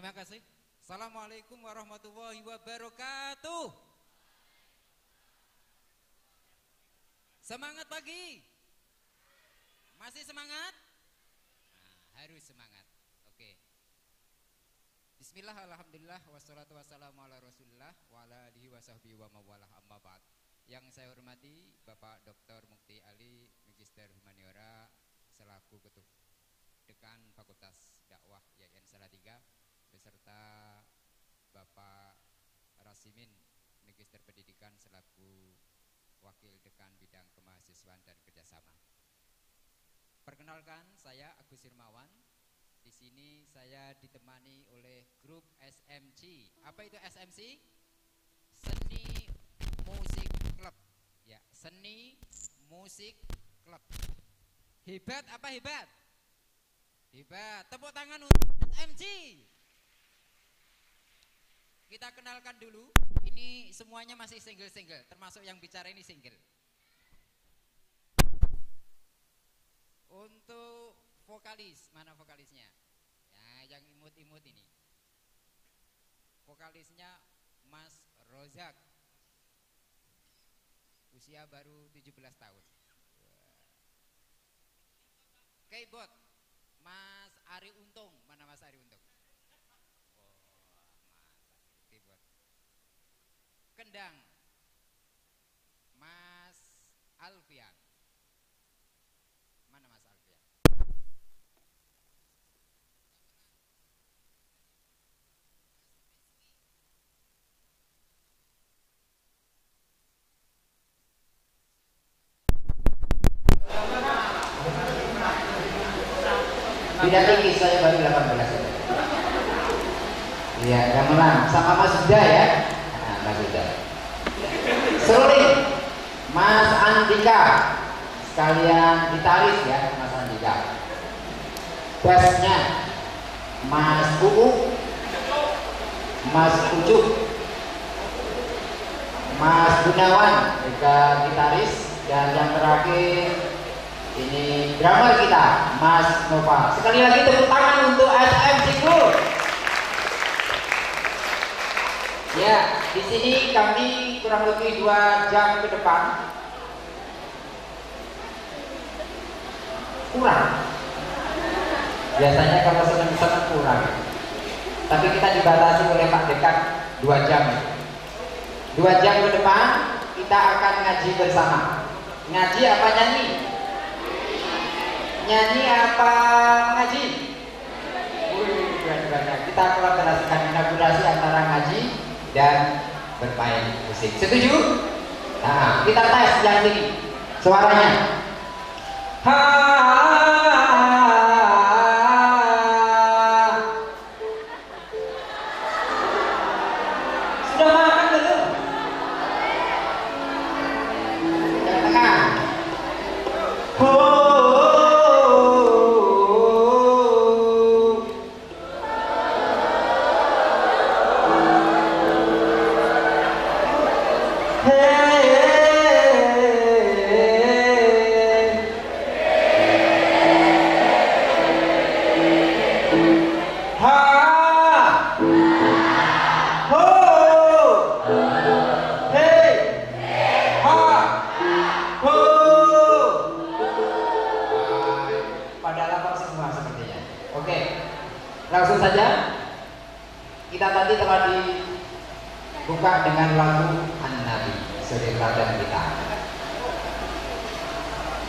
Terima kasih. Assalamualaikum warahmatullahi wabarakatuh. Semangat pagi. Masih semangat? Nah, harus semangat. Oke. Bismillah, alhamdulillah, wassalatu wassalamu ala rasulillah wa ala alihi wa sahbihi wa mawalah amma ba'd. Yang saya hormati Bapak Dr. Mukti Ali, Magister Humaniora, selaku Ketua Dekan Fakultas Dakwah YIN Salatiga, beserta Bapak Rasimin, Magister Pendidikan, selaku Wakil Dekan Bidang Kemahasiswaan dan Kerjasama. Perkenalkan, saya Agus Hirmawan. Di sini saya ditemani oleh grup SMC. Apa itu SMC? Seni Musik Club. Ya, Seni Musik Club. Hebat apa hebat? Hebat. Tepuk tangan untuk SMC. Kita kenalkan dulu. Ini semuanya masih single-single, termasuk yang bicara ini single. Untuk vokalis, mana vokalisnya? Ya, yang imut-imut ini. Vokalisnya Mas Rozak. Usia baru 17 tahun. Keyboard Mas Ari Untung. Mana Mas Ari Untung? Keyboard. Kendang Mas Alfian. Mana Mas Alfian? Tidak tinggi, saya baru 18. Iya, gamelan sama Mas Huda ya. Nah, Mas Huda. Seruling Mas Andika, sekalian gitaris ya, Mas Andika. Bassnya Mas Uu, Mas Ucup, Mas Gunawan juga gitaris, dan yang terakhir ini drummer kita, Mas Nova. Sekali lagi tepuk tangan untuk SMC Group. Ya, di sini kami kurang lebih 2 jam ke depan. Kurang. Biasanya kalau senang-senang kurang. Tapi kita dibatasi oleh Pak Dekan 2 jam. 2 jam ke depan kita akan ngaji bersama. Ngaji apa nyanyi? Nyanyi apa ngaji? Kita kolaborasikan inaugurasi antara ngaji dan bermain musik. Setuju? Nah, kita tes yang ini suaranya. Sudah makan belum? Yang tengah. Langsung saja, kita tadi telah dibuka dengan lagu An-Nabi, suri teladan kita.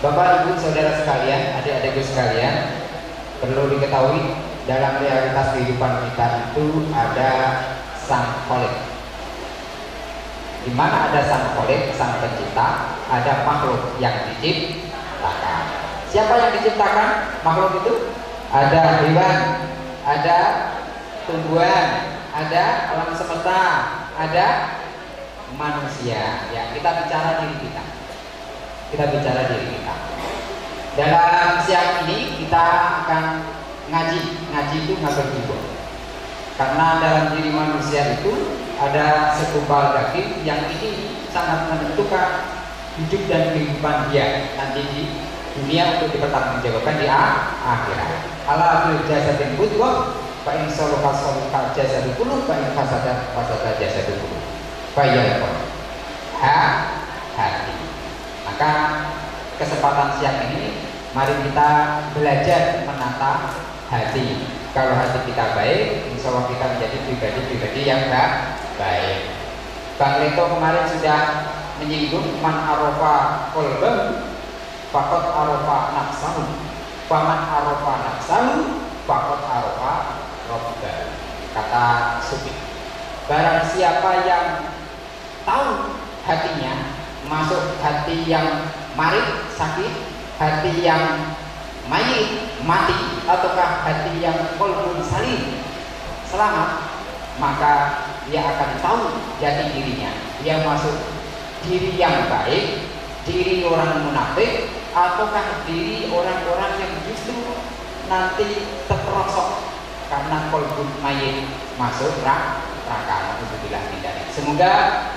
Bapak, Ibu, Saudara sekalian, adik-adikku sekalian, perlu diketahui dalam realitas kehidupan kita itu ada sang kholik. Di mana ada sang kholik, sang pencipta, ada makhluk yang diciptakan. Siapa yang diciptakan makhluk itu? Ada hewan, ada tumbuhan, ada alam semesta, ada manusia. Ya, kita bicara diri kita. Kita bicara diri kita. Dalam siang ini kita akan ngaji. Ngaji itu ngabar jiwa. Karena dalam diri manusia itu ada segumpal daging yang ini sangat menentukan hidup dan kehidupan dia nanti di dunia untuk dipertanggungjawabkan di akhirat. Ala fil jasadin budghah fa in salaha salaha jasadul kullu fa in fasada fasada jasadul kullu. Bayangkan hati. Maka kesempatan siang ini mari kita belajar menata hati. Kalau hati kita baik, insya Allah kita menjadi pribadi-pribadi yang baik. Bang Leto kemarin sudah menyinggung man arofa kolbah fakot arofa nafsahu, paman arofa nafsahu fakot arofa robbah. Kata Sufi, barang siapa yang tahu hatinya, masuk hati yang marit sakit, hati yang mayit mati, ataukah hati yang qalbun salim selamat, maka dia akan tahu jati dirinya. Dia masuk diri yang baik, diri orang munafik, ataukah diri orang-orang yang justru nanti terperosok karena qalbun mayit masuk neraka. Semoga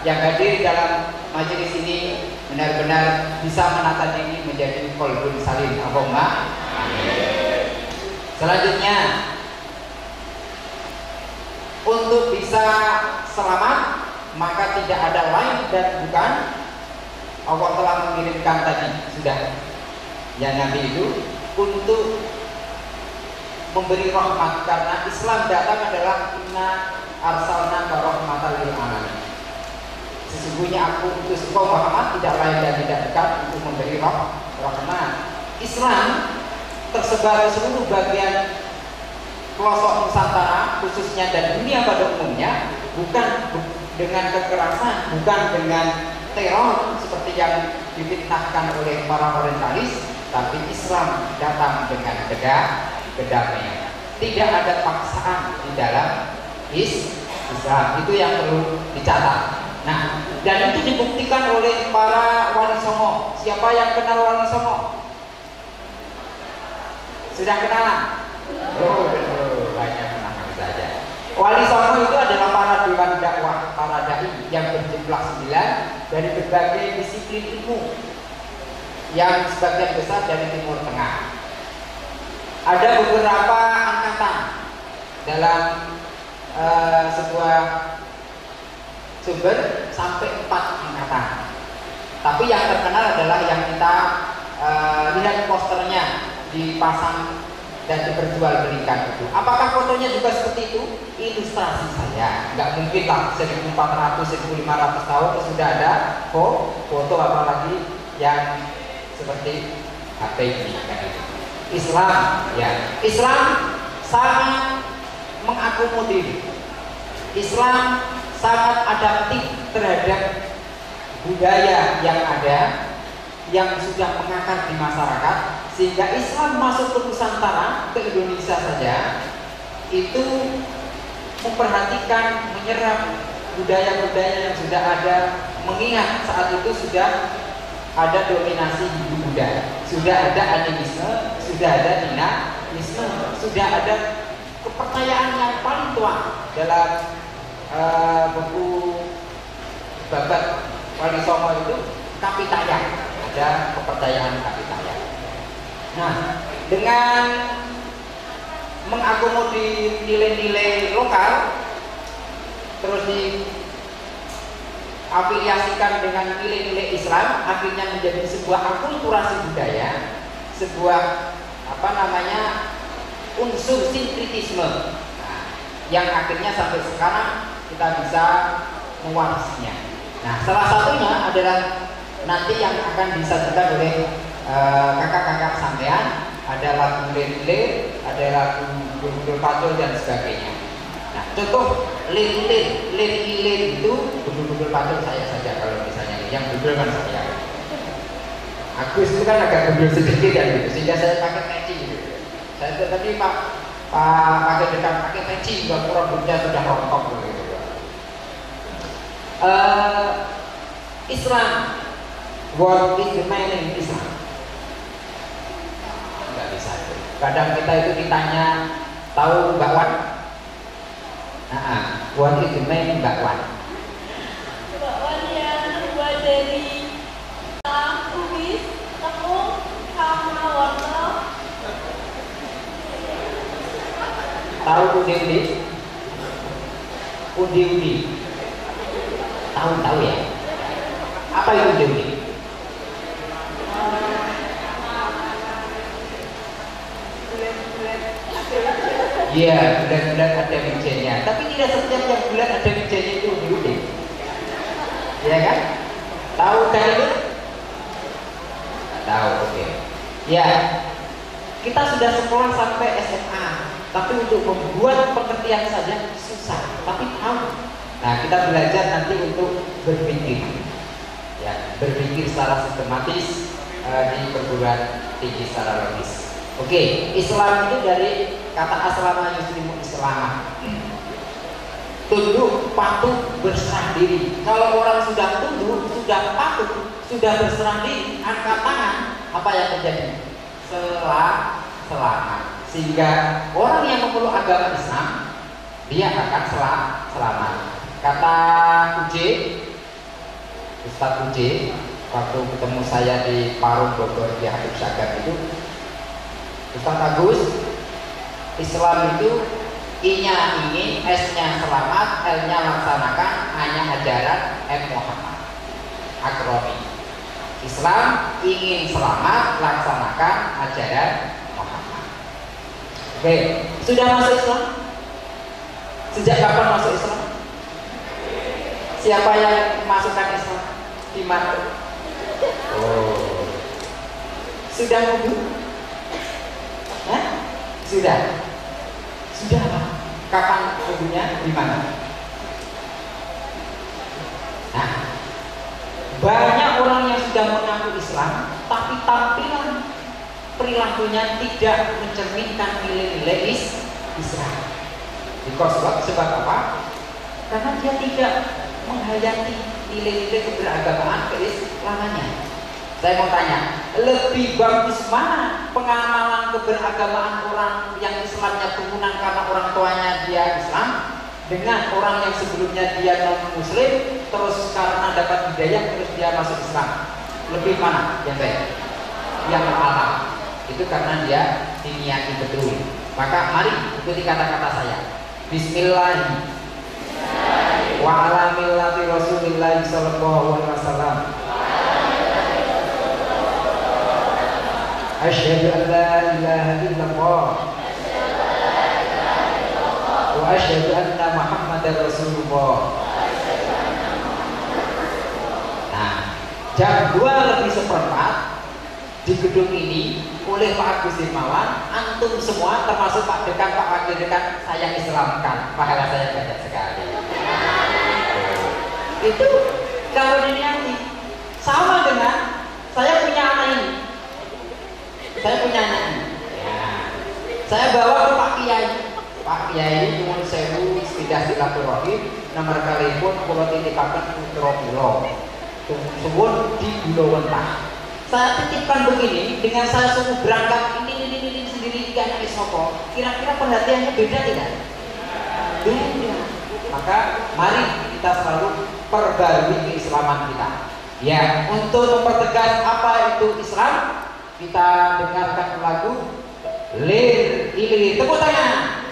yang hadir dalam majelis ini benar-benar bisa menata diri menjadi qalbun salim. Allahumma amin. Selanjutnya, untuk bisa selamat maka tidak ada lain dan bukan Allah telah mengirimkan tadi sudah yang Nabi itu untuk memberi rahmat, karena Islam datang adalah inna arsalna rahmatan lil alamin. Sesungguhnya aku utus engkau Muhammad tidak lain dan tidak bukan untuk memberi rahmat. Islam tersebar di seluruh bagian pelosok Nusantara khususnya dan dunia pada umumnya, bukan dengan kekerasan, bukan dengan teror seperti yang difitnahkan oleh para orientalis, tapi Islam datang dengan kedamaian. Tidak ada paksaan di dalam Islam, itu yang perlu dicatat. Nah, dan itu dibuktikan oleh para wali songo. Siapa yang kenal wali songo? Sudah kenalan? Oh, betul, banyak kenal saja. Wali songo itu adalah para dewan dakwah, para dai yang berjumlah 9 dari berbagai disiplin ilmu, yang sebagian besar dari Timur Tengah. Ada beberapa angkatan dalam sebuah sumber sampai 4 angkatan. Tapi yang terkenal adalah yang kita lihat posternya dipasang dan diperjualbelikan itu. Apakah fotonya juga seperti itu? Ilustrasi saya. Nggak mungkin lah 1400, 1500 tahun sudah ada foto, apalagi yang seperti HP ini. Islam, ya. Islam sangat mengakomodir. Islam sangat adaptif terhadap budaya yang ada, yang sudah mengakar di masyarakat, sehingga Islam masuk ke Nusantara, ke Indonesia saja, itu memperhatikan, menyerap budaya-budaya yang sudah ada, mengingat saat itu sudah ada dominasi Hindu-Buddha, sudah ada animisme, sudah ada dinamisme, sudah ada kepercayaan yang paling tua dalam buku babat Wali Songo itu Kapitaya, ada kepercayaan Kapitaya. Nah, dengan mengakomodir nilai-nilai lokal, terus diafiliasikan dengan nilai-nilai Islam, akhirnya menjadi sebuah akulturasi budaya, sebuah unsur sinkretisme, yang akhirnya sampai sekarang kita bisa mewarisinya. Nah, salah satunya adalah nanti yang akan disajikan oleh kakak-kakak sampean, ada lagu lir-lir, ada lagu gul-gul patul dan sebagainya. Nah, contoh lir-lir itu gul-gul patul saya saja, kalau misalnya yang gul kan saya. Agus itu kan agak gul sedikit dan gitu, sehingga saya pakai peci gitu. Saya tadi pakai peci juga rambutnya sudah rontok gitu. Islam, what is the meaning Islam? Nggak bisa itu. Kadang kita itu ditanya, tahu bakwan? What is the meaning bakwan? Bakwan yang terbuat dari kubis, tepung, sama wortel. Tahu undi-undi? Undi-undi. Tahu ya? Apa itu undi-undi? Iya, bulan-bulan ada wijennya. Tapi tidak setiap yang bulan ada wijennya itu undi-undi. Iya kan? Tahu kan itu? Tahu, oke. Ya, kita sudah sekolah sampai SMA, tapi untuk membuat pengertian saja susah. Tapi tahu. Nah, kita belajar nanti untuk berpikir, ya, berpikir secara sistematis di perguruan tinggi secara logis. Oke, Islam itu dari kata aslama yuslimu islama. Tunduk, patuh, berserah diri. Kalau orang sudah tunduk, sudah patuh, sudah berserah diri, angkat tangan, apa yang terjadi? Selamat. Sehingga orang yang memeluk agama Islam, dia akan selamat. Kata Ustadz Uj, waktu ketemu saya di Parung Bogor di Habib Syagab itu, Ustadz Agus, Islam itu I-nya ingin, S-nya selamat, L-nya laksanakan, A-nya ajaran, M Muhammad Akromi. Islam ingin selamat, laksanakan ajaran Muhammad. Oke, sudah masuk Islam? Sejak kapan masuk Islam? Siapa yang masukkan Islam? Di mana? Oh, sudah wudhu? Hah? Sudah. Sudah apa? Kapan wudhunya? Di mana? Nah, banyak orang yang sudah mengaku Islam, tapi tampilan perilakunya tidak mencerminkan nilai-nilai Islam. Sebab apa? Karena dia tidak menghayati nilai-nilai keberagamaan keislamannya. Saya mau tanya, lebih bagus mana pengamalan keberagamaan orang yang Islamnya turunan karena orang tuanya dia Islam, dengan orang yang sebelumnya dia non Muslim, terus karena dapat hidayah terus dia masuk Islam? Lebih mana yang baik? Yang alam. Itu karena dia diniati betul. Maka mari ikuti kata-kata saya. Bismillah wa ala millati Rasulillah sallallahu alaihi wasallam. Asyhadu an la ilaha illallah wa asyhadu anna Muhammadar Rasulullah. Nah, jam 2:04 di gedung ini oleh Pak Agus Dirmawan, antum semua termasuk Pak Dekan, Pak Wakil Dekan, saya Islamkan. Pahala saya banyak sekali. Itu kalau diniati sama dengan saya punya anak ini. Saya punya anak ini. Ya. Saya bawa ke Pak Kiai. Pak Kiai nyuwun sewu istidah silaturahim, nomor kalipun kula titipaken putra kula. Suwun di Bulawentah. Saya titipkan begini, dengan saya suruh berangkat ini sendiri tiga anak Isoko, kira-kira perhatiannya beda tidak? Beda. Maka mari kita selalu perbarui keislaman kita. Ya, untuk mempertegas apa itu Islam, kita dengarkan lagu Lir Ili. Tepuk tangan.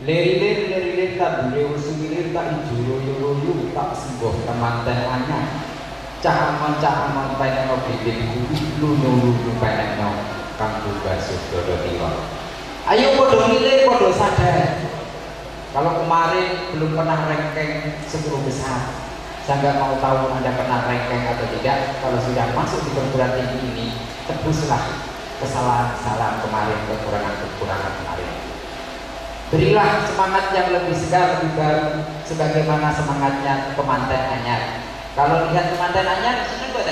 Lir-lir tak beliau sumilir tak ijuru-yuru tak sembuh temanten anyar. Cahamon-cahamon peneno bibit lunu-lunu peneno kang basuh dodo tiro. Ayo podo milir, podo sadar. Kalau kemarin belum pernah ranking 10 besar, saya nggak mau tahu Anda pernah ranking atau tidak. Kalau sudah masuk di perguruan tinggi ini, tebuslah kesalahan-kesalahan kemarin, kekurangan-kekurangan kemarin. Berilah semangat yang lebih segar, lebih baru, sebagaimana semangatnya kemanten anyar. Kalau lihat kemanten anyar, seneng gak?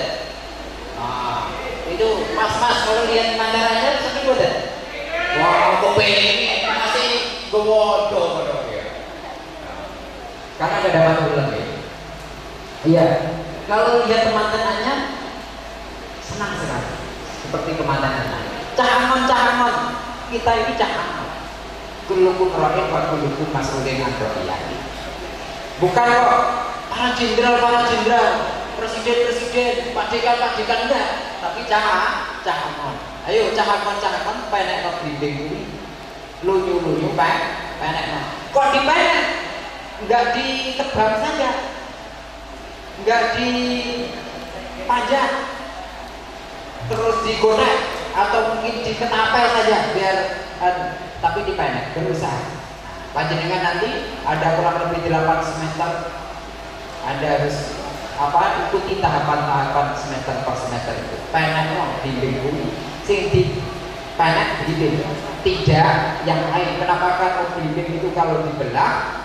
Nah, itu mas-mas kalau lihat kemanten anyar, seneng gak? Wah, kepengen masih gowodo. Karena ada dapat ulang ya. Iya, kalau lihat kemanten anyar, senang sekali. Seperti kemanten anyar. Cahamon, kita ini cahamon. Kulukun rohin wa kulukun mas'ulin an ra'iyati. Bukan kok para jenderal, presiden, pak dekan enggak, tapi cahamon. Ayo cahamon penekno blimbing kuwi. Lunyu-lunyu penekno. Kok dipenek? Enggak ditebang saja. Enggak dipajak. Terus digoreng atau mungkin diketapel saja biar tapi dipenek, berusaha. Panjenengan nanti ada kurang lebih 8 semester, Anda harus ikuti tahapan-tahapan semester per semester itu. Penek bimbing bumi, sing di penek bimbing, tidak yang lain. Kenapa kan bimbing itu kalau dibelah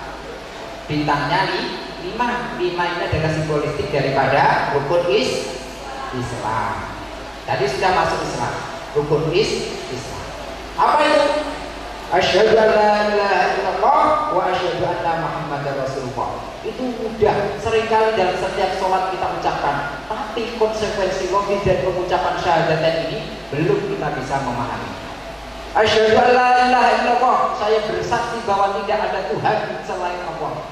bintangnya 5 ini adalah simbolistik daripada rukun Islam. Tadi sudah masuk Islam, rukun Islam. Apa itu? Asyhadu an la ilaha illallah wa asyhadu anna Muhammadar Rasulullah. Itu mudah, seringkali dalam setiap sholat kita ucapkan, tapi konsekuensi logis dan pengucapan syahadat ini belum kita bisa memahami. Asyhadu an la ilaha illallah, saya bersaksi bahwa tidak ada Tuhan selain Allah.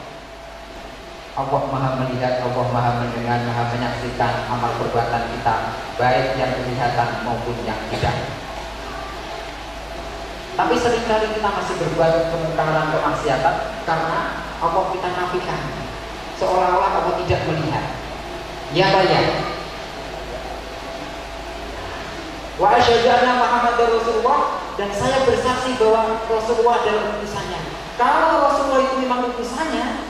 Allah Maha melihat, Allah Maha mendengar, Maha menyaksikan amal perbuatan kita, baik yang kelihatan maupun yang tidak. Tapi seringkali kita masih berbuat kemungkaran, kemaksiatan karena Allah kita nafikan, seolah-olah Allah tidak melihat. Ya bayar. Wa asyhadu anna Muhammadar Rasulullah, dan saya bersaksi bahwa Rasulullah adalah utusannya. Kalau Rasulullah itu memang utusannya,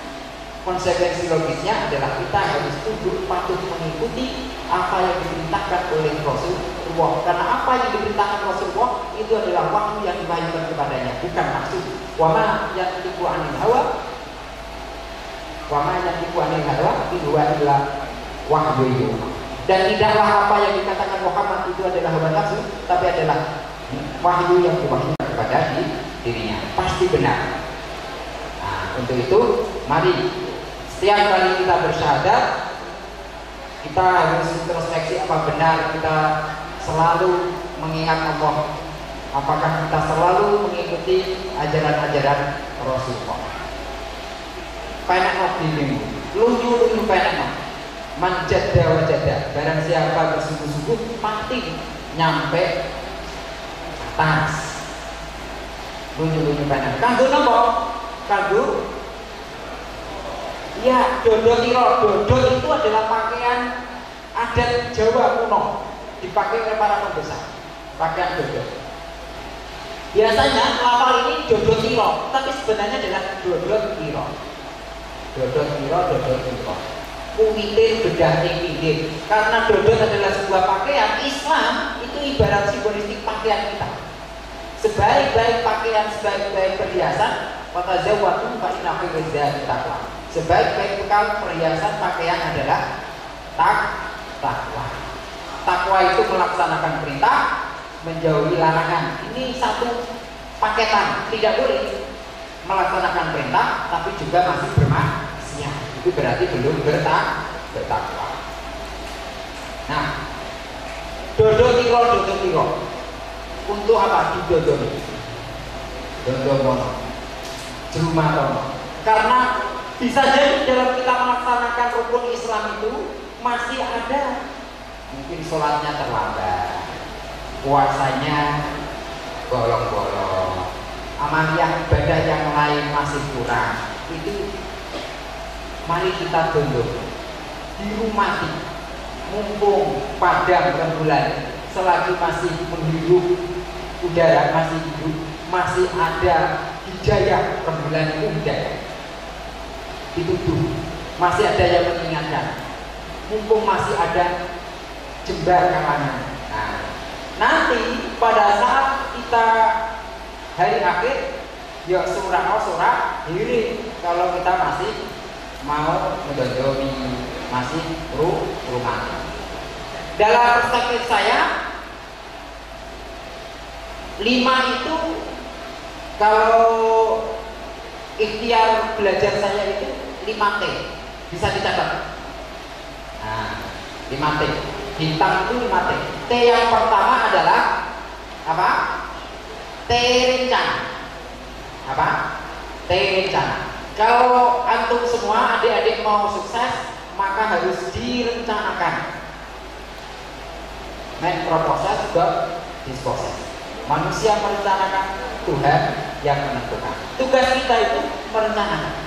konsekuensi logisnya adalah kita harus tunduk patuh mengikuti apa yang diperintahkan oleh Rasulullah. Karena apa yang diperintahkan Rasulullah itu adalah wahyu yang diwahyukan kepadanya, bukan maksud. Wa ma yantiqu 'anil hawa, itu adalah wahyu. Dan tidaklah apa yang dikatakan Muhammad itu adalah hawa nafsu, tapi adalah wahyu yang diwahyukan kepada dirinya. Pasti benar. Nah, untuk itu mari setiap kali kita bersyahadat, kita harus introspeksi apa benar kita selalu mengingat Allah, apakah kita selalu mengikuti ajaran-ajaran Rasulullah. Penek bimbing, lunyu penek. manjada wajada, barang siapa bersungguh-sungguh pasti nyampe atas. Bunyi-bunyi panas. Kanggo nopo? Kanggo ya dodo tiro. Dodo itu adalah pakaian adat Jawa kuno, dipakai oleh para pembesar. Pakaian dodo. Biasanya lafal ini dodo tiro, tapi sebenarnya adalah dodo tiro. Dodo tiro, dodo tiro. Kumitir bedah pinggir. Karena dodo adalah sebuah pakaian Islam, itu ibarat simbolistik pakaian kita. Sebaik-baik pakaian, sebaik-baik perhiasan, fatazawwadu fa inna khairaz zadi taqwa. Sebaik-baik bekal perhiasan pakaian adalah takwa. Takwa itu melaksanakan perintah, menjauhi larangan. Ini satu paketan. Tidak boleh melaksanakan perintah tapi juga masih bermaksiat. Itu berarti belum bertakwa. Nah, dodo tiro. Untuk apa didodoni? Dodomono, jerumatono. Karena bisa jadi dalam kita melaksanakan rukun Islam itu masih ada mungkin sholatnya terlambat, puasanya bolong-bolong, amaliyah ibadah yang lain masih kurang. Itu mari kita dodoni di rumah, mumpung padam rembulan, selagi masih menghirup udara, masih hidup, masih ada hidayah rembulan itu hidayah dituduh, masih ada yang mengingatkan, mumpung masih ada jembar kalangan. Nah, nanti pada saat kita hari akhir ya surah diri kalau kita masih mau mendodomi, masih rumah. Dalam perspektif saya 5 itu kalau ikhtiar belajar saya itu 5T, bisa dicatat. Nah, 5T, bintang itu 5T. T yang pertama adalah apa? T rencana. Apa? T rencana. Kalau antum semua adik-adik mau sukses, maka harus direncanakan. Men proposes God disposes. Manusia merencanakan, Tuhan yang menentukan. Tugas kita itu merencanakan.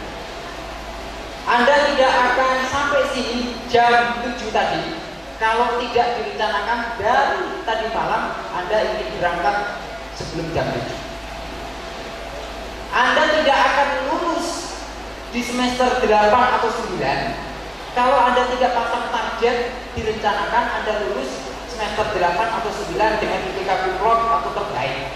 Anda tidak akan sampai sini jam 7 tadi kalau tidak direncanakan dari tadi malam Anda ingin berangkat sebelum jam 7. Anda tidak akan lulus di semester 8 atau 9 kalau Anda tidak pasang target direncanakan Anda lulus semester 8 atau 9 dengan IPK kumlot atau terbaik.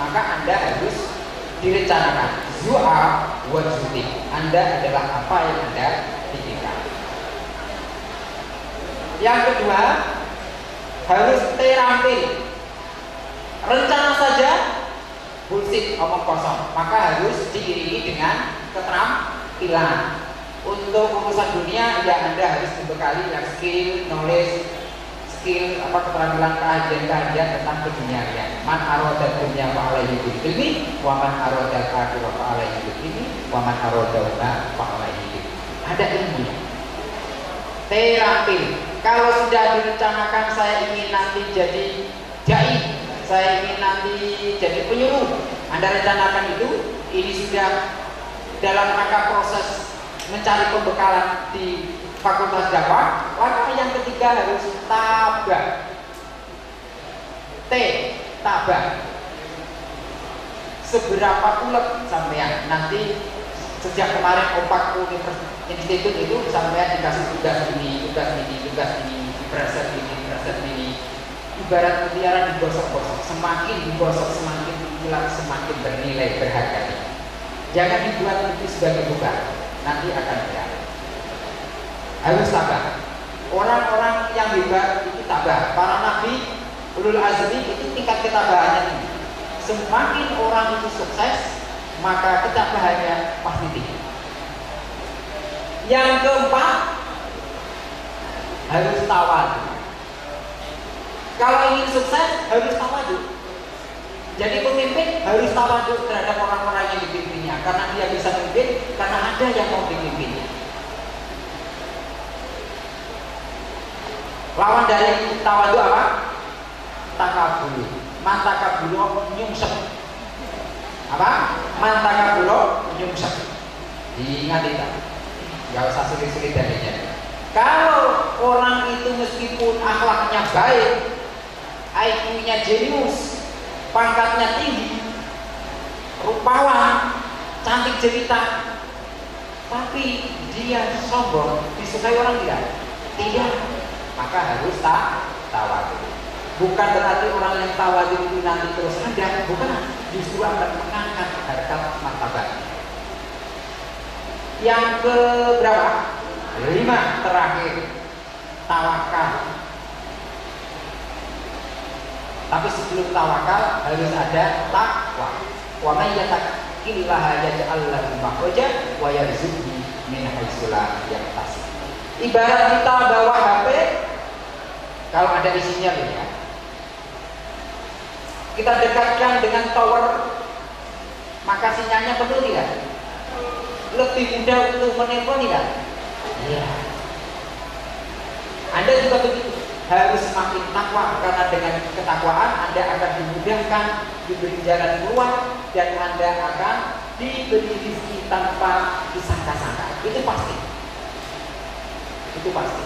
Maka Anda harus direncanakan. Zu'a wa zuti. Anda adalah apa yang Anda pikirkan. Yang kedua, harus terampil. Rencana saja bullshit, omong kosong. Maka harus diiringi dengan keterampilan. Untuk urusan dunia, ya Anda harus dibekali yang skill, knowledge, skill, keterampilan, kajian tentang keduniaan. Man aroda dunia wa alaihi bil ilmi, wa man aroda akhirah wa alaihi bil ilmi, wa man aroda wa alaihi. Ada ilmunya. Terampil. Kalau sudah direncanakan saya ingin nanti jadi jai, saya ingin nanti jadi penyuluh, Anda rencanakan itu, ini sudah dalam rangka proses mencari pembekalan di fakultas dakwah. Maka yang ketiga harus tabah. T, tabah. Seberapa ulet sampean nanti sejak kemarin opak institut itu sampean dikasih tugas ini, preset ini. Ibarat mutiara digosok-gosok, semakin digosok semakin hilang, semakin bernilai berharga. Jangan dibuat itu sebagai beban. Nanti akan berat. Harus tabah. Orang-orang yang hebat itu tabah. Para nabi, ulul azmi itu tingkat ketabahannya tinggi. Semakin orang itu sukses, maka ketabahannya pasti tinggi. Yang keempat, harus tawadu. Kalau ingin sukses, harus tawadu. Jadi pemimpin harus tawadu terhadap orang-orang yang dipimpinnya, karena dia bisa memimpin, karena ada yang mau dipimpin. Lawan dari tawadhu apa? Takabur. Man takabur nyungsep. Apa? Man takabur nyungsep. Diingat itu. Gak usah sulit-sulit darinya. Kalau orang itu meskipun akhlaknya baik, IQ-nya jenius, pangkatnya tinggi, rupawan, cantik jelita, tapi dia sombong, disukai orang tidak? Tidak. Maka harus tawadhu. Bukan berarti orang yang tawadhu itu nanti terus rendah, bukan. Justru akan mengangkat harkat martabat. Yang ke berapa? 5 terakhir, tawakal. Tapi sebelum tawakal harus ada takwa. Wa may yattaqillaha yaj'al lahu makhraja wa yarzuqhu min haitsu la yahtasib. Ibarat kita bawa HP, kalau ada isinya ya. Kita dekatkan dengan tower, maka sinyalnya penuh tidak? Lebih mudah untuk menelpon tidak? Iya. Anda juga begitu, harus semakin takwa, karena dengan ketakwaan Anda akan dimudahkan, diberi jalan keluar, dan Anda akan diberi rezeki tanpa disangka-sangka. Itu pasti. Itu pasti.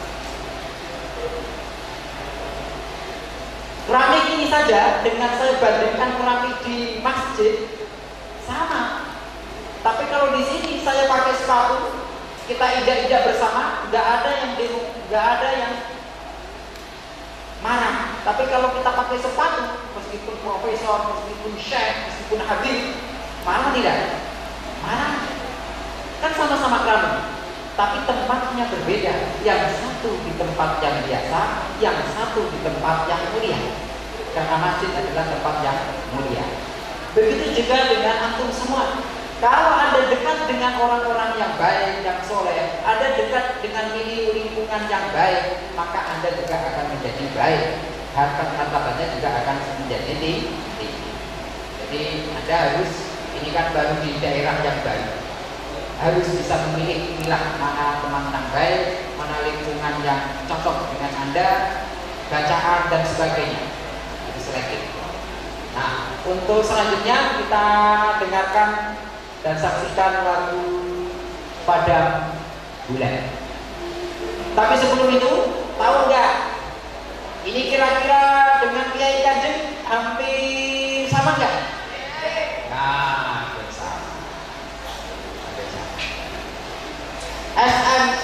Keramik ini saja dengan saya bandingkan keramik di masjid sama. Tapi kalau di sini saya pakai sepatu, kita ijak-ijak bersama, nggak ada yang marah. Tapi kalau kita pakai sepatu, meskipun profesor, meskipun syekh, meskipun habib, marah tidak? Marah. Kan sama-sama keramik, tapi tempatnya berbeda. Yang satu di tempat yang biasa, yang satu di tempat yang mulia. Karena masjid adalah tempat yang mulia. Begitu juga dengan antum semua. Kalau Anda dekat dengan orang-orang yang baik, yang soleh, Anda dekat dengan lingkungan yang baik, maka Anda juga akan menjadi baik. Harkat martabatnya juga akan menjadi tinggi. Jadi Anda harus, ini kan baru di daerah yang baik, harus bisa memilih mana teman yang baik, mana lingkungan yang cocok dengan Anda, bacaan dan sebagainya. Itu selektif. Nah, untuk selanjutnya kita dengarkan dan saksikan lagu Padam Bulan. Tapi sebelum itu, tahu nggak? Ini kira-kira dengan Kiai Kanjeng hampir sama nggak? Nah, bersama. SMC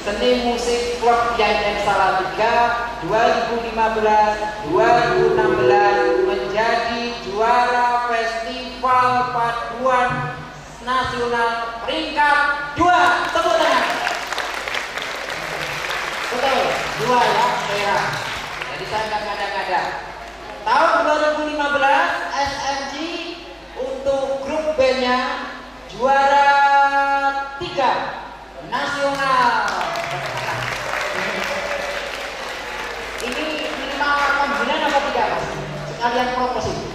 Seni Musik Klub YN Salatiga 2015-2016 menjadi juara Festival Paduan Nasional peringkat 2. Tepuk tangan. Betul, 2 ya, merah. Jadi saya nggak ngada-ngada. Tahun 2015 SMG untuk grup bandnya juara 3 nasional. Ini minimal 8 bulan apa tidak mas? Sekalian propos ini.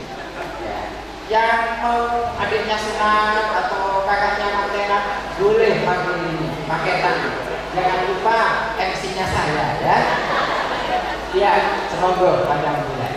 Yang mau adiknya sunat atau kakaknya mantenan boleh paketan. Jangan lupa MC-nya saya ya. Ya, semoga panjang bulan.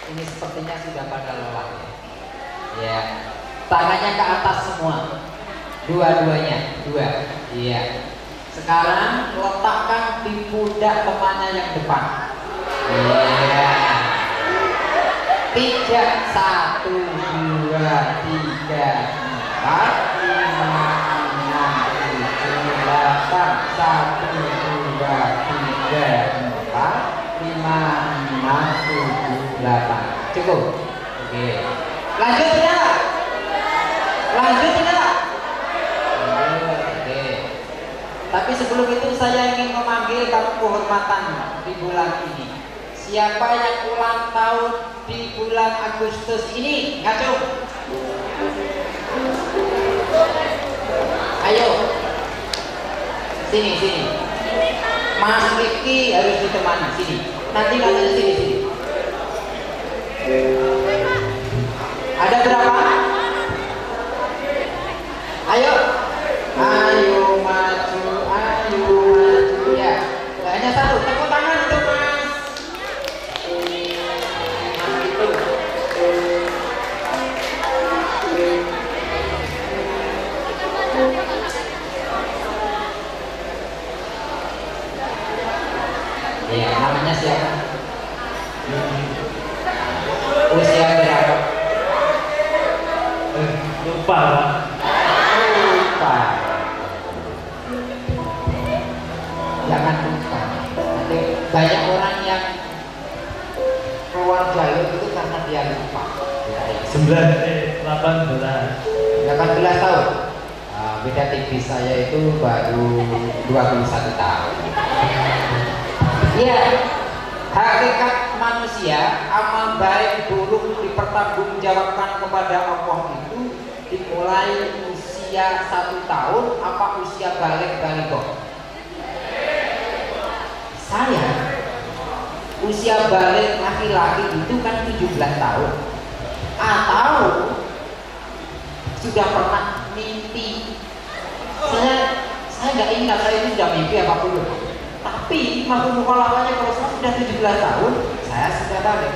Ini sepertinya sudah pada lelah ya. Tangannya ke atas semua, dua-duanya, dua. Iya. Sekarang letakkan di pundak temannya yang depan. Iya. 3, 1, 2, 3, 4, 5, 6, 7, 8. 1, 2, 3, 4, 5, 6, 7, 8. Cukup. Oke. Lanjut tidak? Lanjut tidak? Oke. Tapi sebelum itu saya ingin memanggil tamu kehormatan di bulan ini. Siapa yang ulang tahun di bulan Agustus ini? Ngacung. Ayo. Sini, sini. Mas Rifki harus ditemani sini. Nanti namanya sini. Ada berapa? Ayo maju, ya. Hanya satu. Tepuk tangan untuk Mas. Mas itu. Iya, namanya siapa? Usia berapa? Lupa, Pak. Lupa. Jangan lupa. Nanti banyak orang yang keluar jalur itu karena dia lupa. Ya, ya. 18 tahun. Beda tipis, saya itu baru 21 tahun. Ya, hakikat manusia, amal baik buruk dipertanggungjawabkan kepada Allah itu dimulai usia 1 tahun apa usia balik. Saya usia balik laki-laki itu kan 17 tahun. Atau sudah pernah mimpi. Saya nggak ingat saya itu sudah mimpi apa belum. Tapi mukhalafahnya kalau saya sudah 17 tahun, saya sudah balik.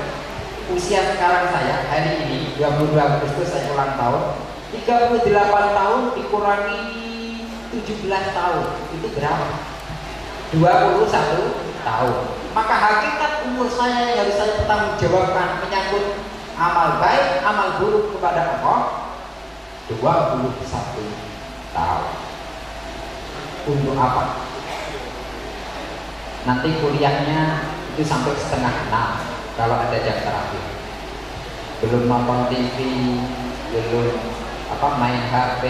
Usia sekarang saya hari ini 22 Agustus saya ulang tahun. 38 tahun dikurangi 17 tahun itu berapa? 21 tahun. Maka hakikat umur saya yang harus saya pertanggungjawabkan menyangkut amal baik, amal buruk kepada Allah 21 tahun. Untuk apa? Nanti kuliahnya itu sampai setengah 6 kalau ada jam terakhir. Belum nonton TV, belum main HP,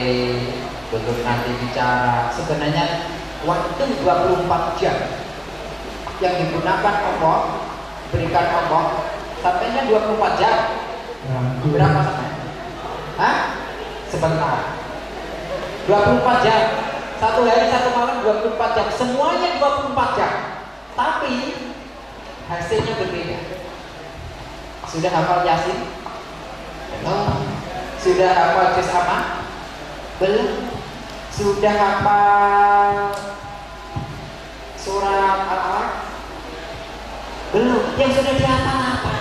belum nanti bicara. Sebenarnya waktu 24 jam yang digunakan Allah, berikan Allah sampainya 24 jam. Berapa sampai? Sebentar. 24 jam. Satu hari satu malam 24 jam. Semuanya 24 jam. Tapi hasilnya berbeda. Sudah hafal Yasin? Belum. Sudah hafal Juz Amma? Belum. Sudah hafal surat Al-Alaq? Belum. Yang sudah dihafal apa?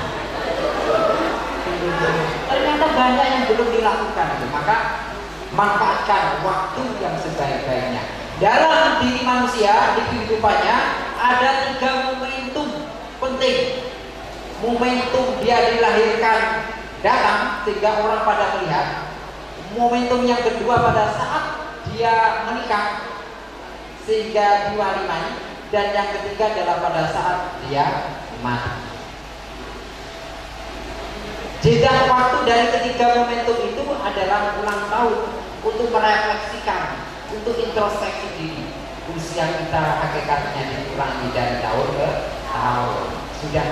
Ternyata banyak yang belum dilakukan. Maka manfaatkan waktu yang sebaik-baiknya. Dalam diri manusia, di kehidupannya ada 3 momentum penting. Momentum dia dilahirkan datang sehingga orang pada melihat. Momentum yang kedua pada saat dia menikah sehingga diwalimai. Dan yang ketiga adalah pada saat dia mati. Jeda waktu dari ketiga momentum itu adalah ulang tahun untuk merefleksikan, untuk introspeksi diri. Usia kita hakikatnya dikurangi dari tahun ke tahun. Sudah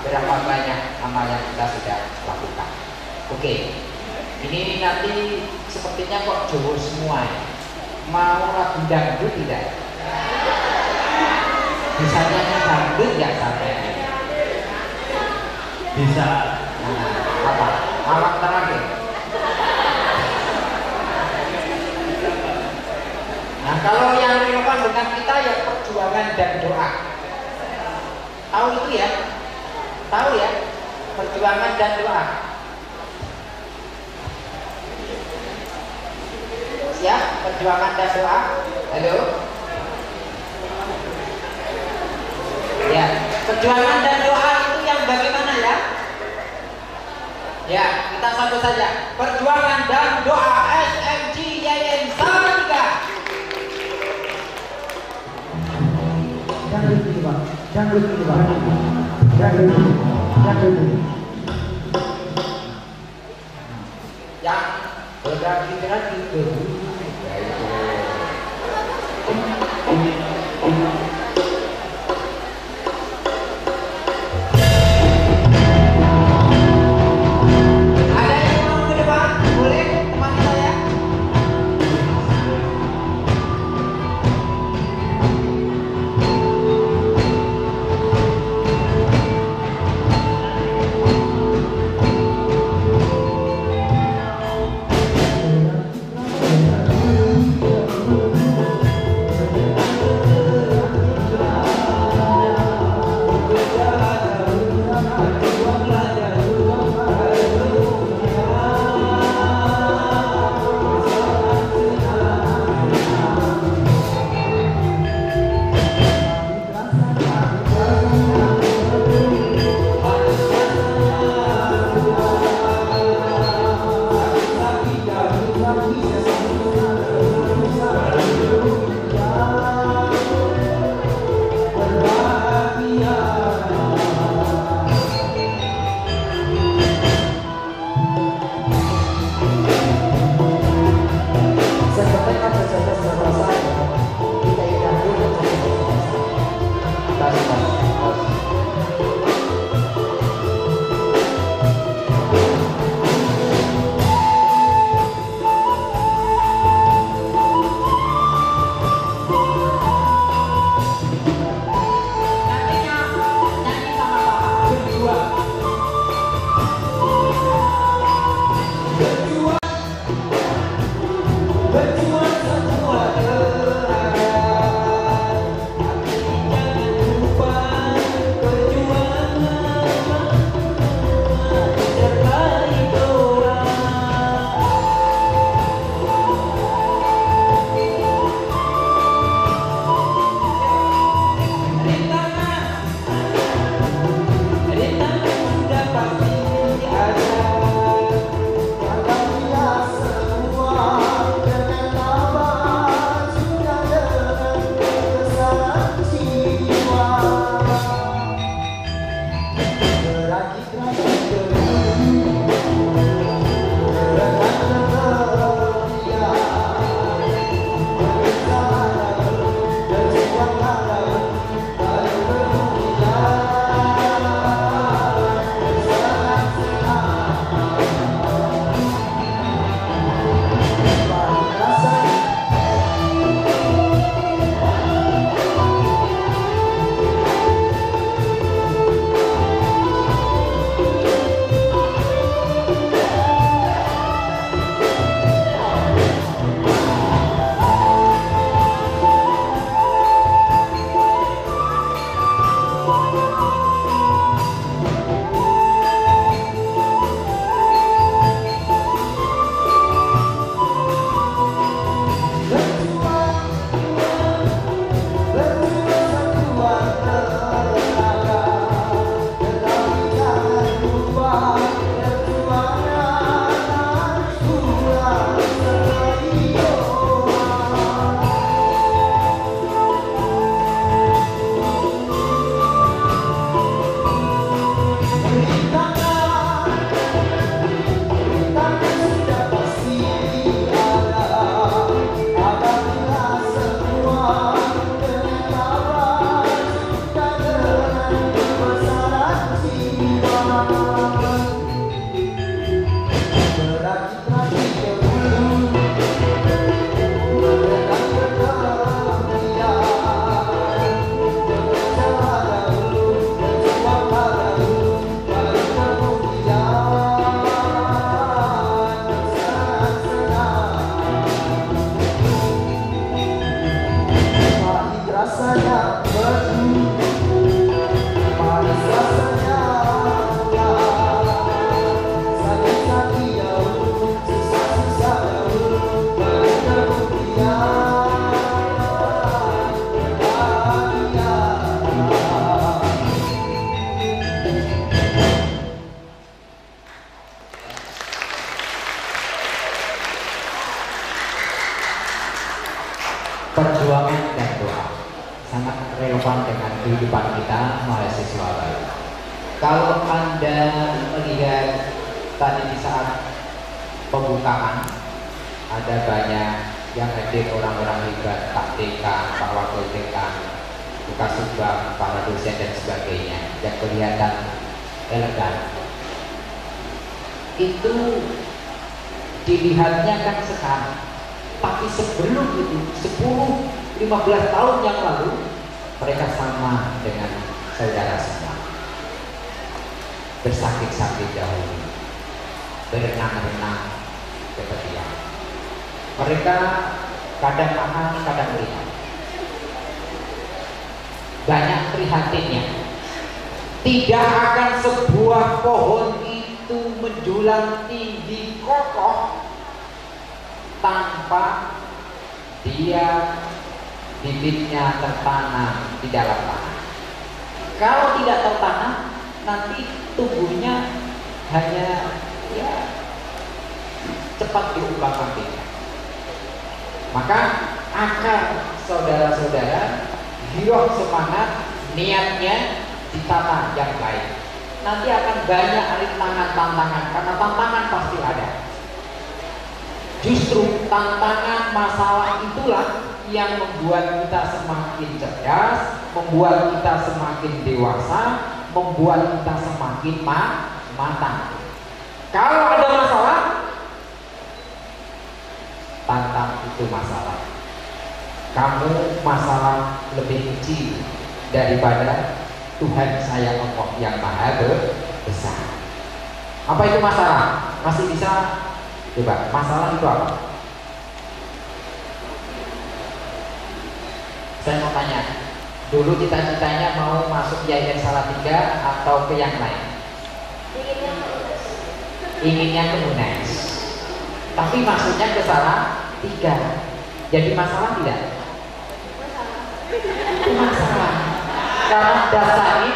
berapa banyak amal yang kita sudah lakukan. Oke, ini nanti sepertinya kok Jawa semua ya. Mau lagu dangdut tidak? Bisa nyanyi dangdut nggak sampai? Bisa. Apa? Malam terakhir. Nah, kalau yang relevan dengan kita ya perjuangan dan doa. Tahu itu ya? Tahu ya? Perjuangan dan doa. Siap? Perjuangan dan doa. Halo? Ya, perjuangan dan doa itu yang bagaimana ya? Ya, kita satu saja. Perjuangan dan doa SMG YN Salatiga. Jangan Yang berganti-ganti Ada yang mau ke depan? Boleh temani saya. rasanya merdu, manis rasanya ulang. Sakit-sakit jauh, susah-susah jauh, beri kemudian bahagia. Perjuangan dan doa sangat relevan dengan kehidupan kita mahasiswa baru. Kalau Anda melihat tadi di saat pembukaan ada banyak yang hadir orang-orang hebat, Pak Dekan, Pak Wakil Dekan, Buka Subang, para dosen dan sebagainya yang kelihatan elegan. Itu dilihatnya kan sekarang. Tapi sebelum itu 10-15 tahun yang lalu mereka sama dengan saudara semua, bersakit-sakit dahulu, berenang-renang ke tepian. Mereka kadang makan, kadang melihat. Banyak prihatinnya. Tidak akan sebuah pohon itu menjulang tinggi kokoh tanpa dia bibitnya tertanam di dalam tanah. Kalau tidak tertanam, nanti tumbuhnya hanya ya cepat diumbang-ambingkan. Maka akar saudara-saudara giroh semangat, niatnya ditata yang baik. Nanti akan banyak rintangan-tantangan, karena tantangan pasti ada. Justru tantangan masalah itulah yang membuat kita semakin cerdas, membuat kita semakin dewasa, membuat kita semakin matang. Kalau ada masalah, tantang itu masalah. Kamu masalah lebih kecil daripada Tuhan saya Allah yang maha besar. Apa itu masalah? Masih bisa? Coba, masalah itu apa? Saya mau tanya, dulu cita-citanya mau masuk Yayasan Salatiga atau ke yang lain? Inginnya ke UNES. Tapi maksudnya ke Salatiga. Jadi masalah tidak? Masalah. Karena dasain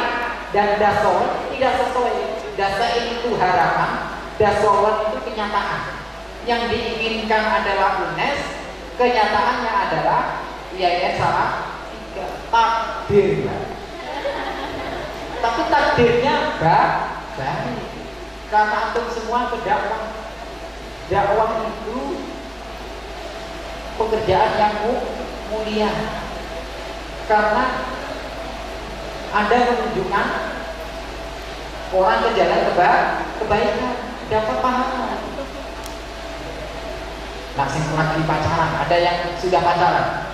dan dasowan tidak sesuai. Dasain itu harapan, dasowan itu kenyataan. Yang diinginkan adalah UNES, kenyataannya adalah Yayasan Salatiga. Takdir. Tapi takdirnya baik. Karena antum semua berdakwah. Dakwah itu pekerjaan yang mulia. Karena Anda menunjukkan orang ke jalan kebaikan, dapat pahala. Nah, lagi pacaran, ada yang sudah pacaran.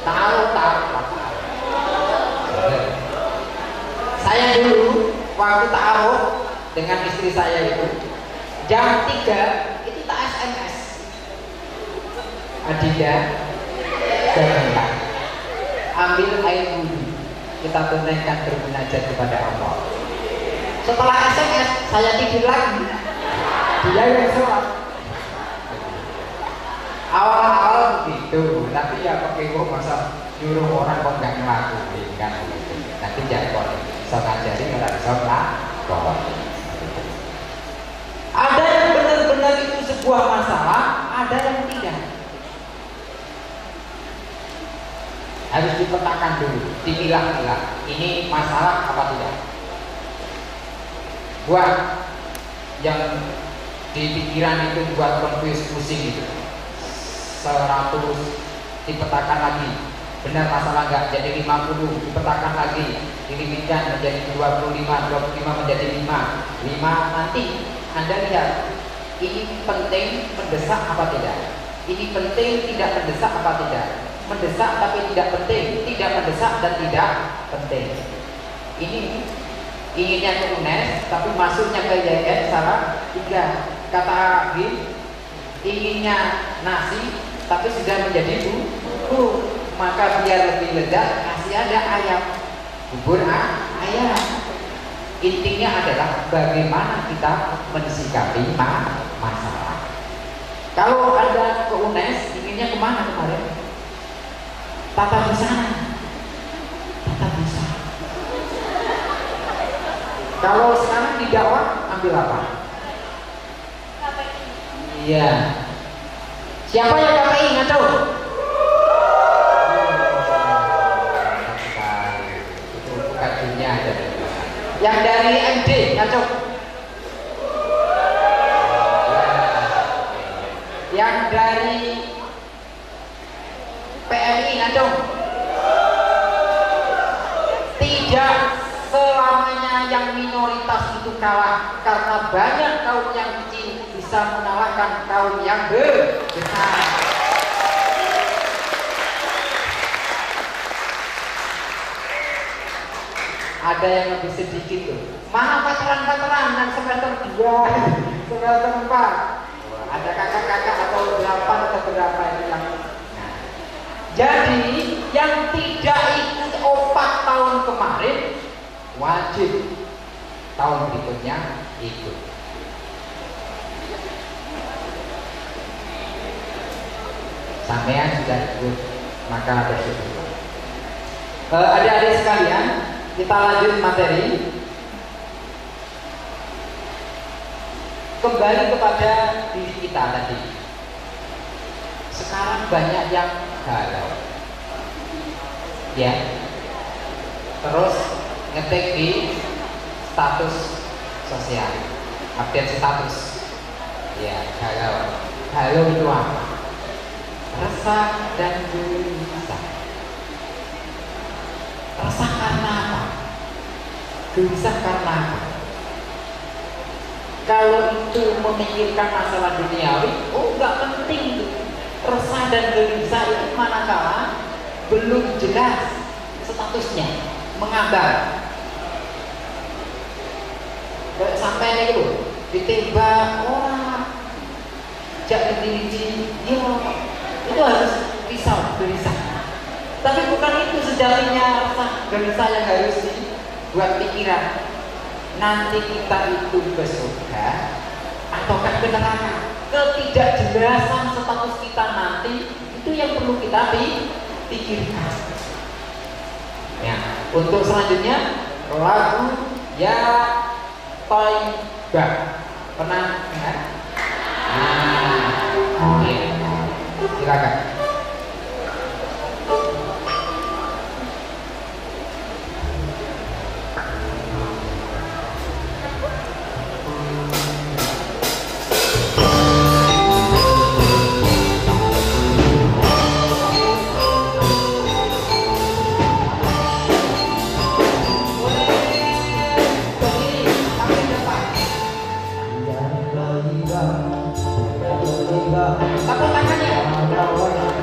Taruh pacaran. Saya dulu waktu taruh dengan istri saya itu jam 3 itu tak SMS. Adinda, janganlah ambil air wudhu, kita tunaikan bermunajat kepada Allah. Setelah SMS saya tidur lagi, dia yang sholat. Awal-awal begitu, tapi ya pakai masa nyuruh orang kok nggak ngelakuin kan gitu. Nanti jatuh, bisa ngajarin orang sholat. Ada yang benar-benar itu sebuah masalah, ada yang tidak. Harus dipetakan dulu, dipilah-pilah. Ini masalah apa tidak? Buat yang di pikiran itu buat confuse pusing itu 100 dipetakan lagi, benar masalah enggak? Jadi 50 dipetakan lagi, dilimitkan menjadi 25 menjadi 5 nanti Anda lihat ini penting mendesak apa tidak, ini penting tidak mendesak apa tidak, mendesak tapi tidak penting, tidak mendesak dan tidak penting. Ini inginnya ke UNES tapi masuknya ke Yayasan Salatiga. Kata Habib, inginnya nasi tapi sudah menjadi bubur, maka biar lebih lezat kasih masih ada ayam, bubur ayam. Intinya adalah bagaimana kita mensikapi masalah. Kalau Anda ke UNES, inginnya kemana kemarin? Tata busana. Tata busana. Kalau sekarang di dakwah, ambil apa? KPI. Iya. Siapa yang KPI? Ngaco? Itu bukan dunia ada. Yang dari MD, ngaco? Yang dari PMI, ngaco? Tidak selamanya yang minoritas itu kalah, karena banyak kaum yang kecil bisa mengalahkan kaum yang besar. Ada yang lebih sedikit tuh, mana veteran-veteran yang semester 2, semester 4, ada kakak-kakak atau 8 atau berapa itu yang jadi yang tidak ikut opak tahun kemarin wajib tahun berikutnya ikut. Sampean sudah ikut, maka bersyukur. Adik-adik sekalian, kita lanjut materi. Kembali kepada diri kita tadi. Sekarang banyak yang galau, ya. Terus ngetik di status sosial, update status, ya, galau. Galau itu apa? Resah dan gelisah. Resah karena apa? Gelisah karena apa? Kalau itu memikirkan masalah duniawi, oh nggak penting itu. Resah dan gelisah itu manakala belum jelas statusnya, mengambang. Kayak sampai itu ditembak orang, jak diri, itu harus risau, gelisah. Tapi bukan itu sejatinya resah gelisah yang harus dibuat pikiran. Nanti kita itu ke surga ataukah ke neraka? Ketidakjelasan status kita nanti itu yang perlu kita pikirkan. Ya, untuk selanjutnya lagu Ya Thayyibah. Pernah dengar? Oke. Silakan. Tepuk tangannya.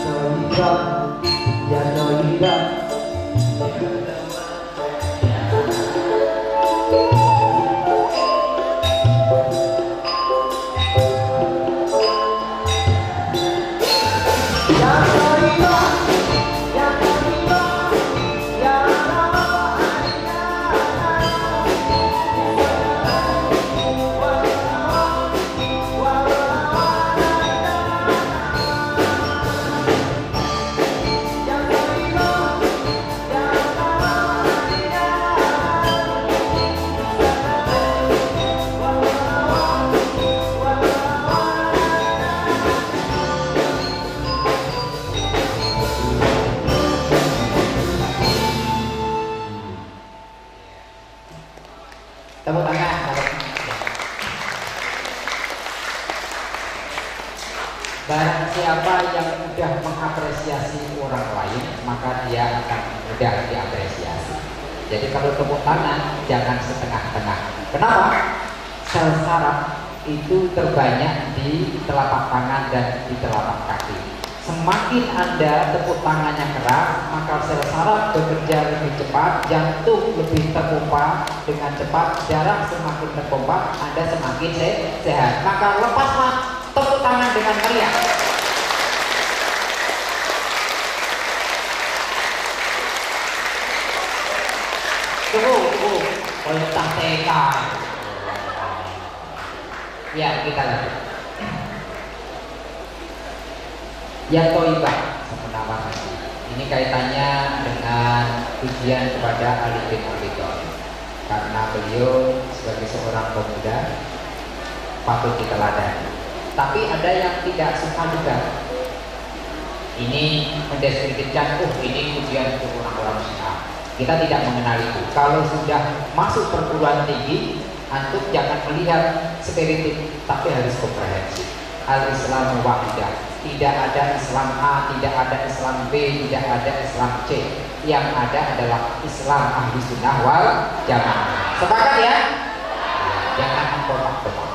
toiba, ya toiba. Tepuk tangan. Barang siapa yang mudah mengapresiasi orang lain, maka dia akan mudah diapresiasi. Jadi kalau tepuk tangan jangan setengah-tengah. Kenapa? Sel saraf itu terbanyak di telapak tangan dan di telapak kaki. Semakin Anda tepuk tangannya keras, maka sel saraf bekerja lebih cepat, jantung lebih terpompa dengan cepat, darah semakin terpompa, Anda semakin sehat. Maka lepaslah tepuk tangan dengan meriah. Tunggu, kontang TK. Ya, kita lanjut. Ya toibah semenawan hati. Ini kaitannya dengan pujian kepada Ali bin Abi Thalib. Karena beliau sebagai seorang pemuda patut diteladani. Tapi ada yang tidak suka juga. Ini mendeskripsikan, ini pujian untuk orang-orang Syiah. Kita tidak mengenal itu. Kalau sudah masuk perguruan tinggi, antum jangan melihat spiritik, tapi harus komprehensif. Al-Islamu wahidah. Tidak ada Islam A, tidak ada Islam B, tidak ada Islam C. Yang ada adalah Islam ahli sunnah wal jamaah. Sepakat ya? Jangan memporak-porak.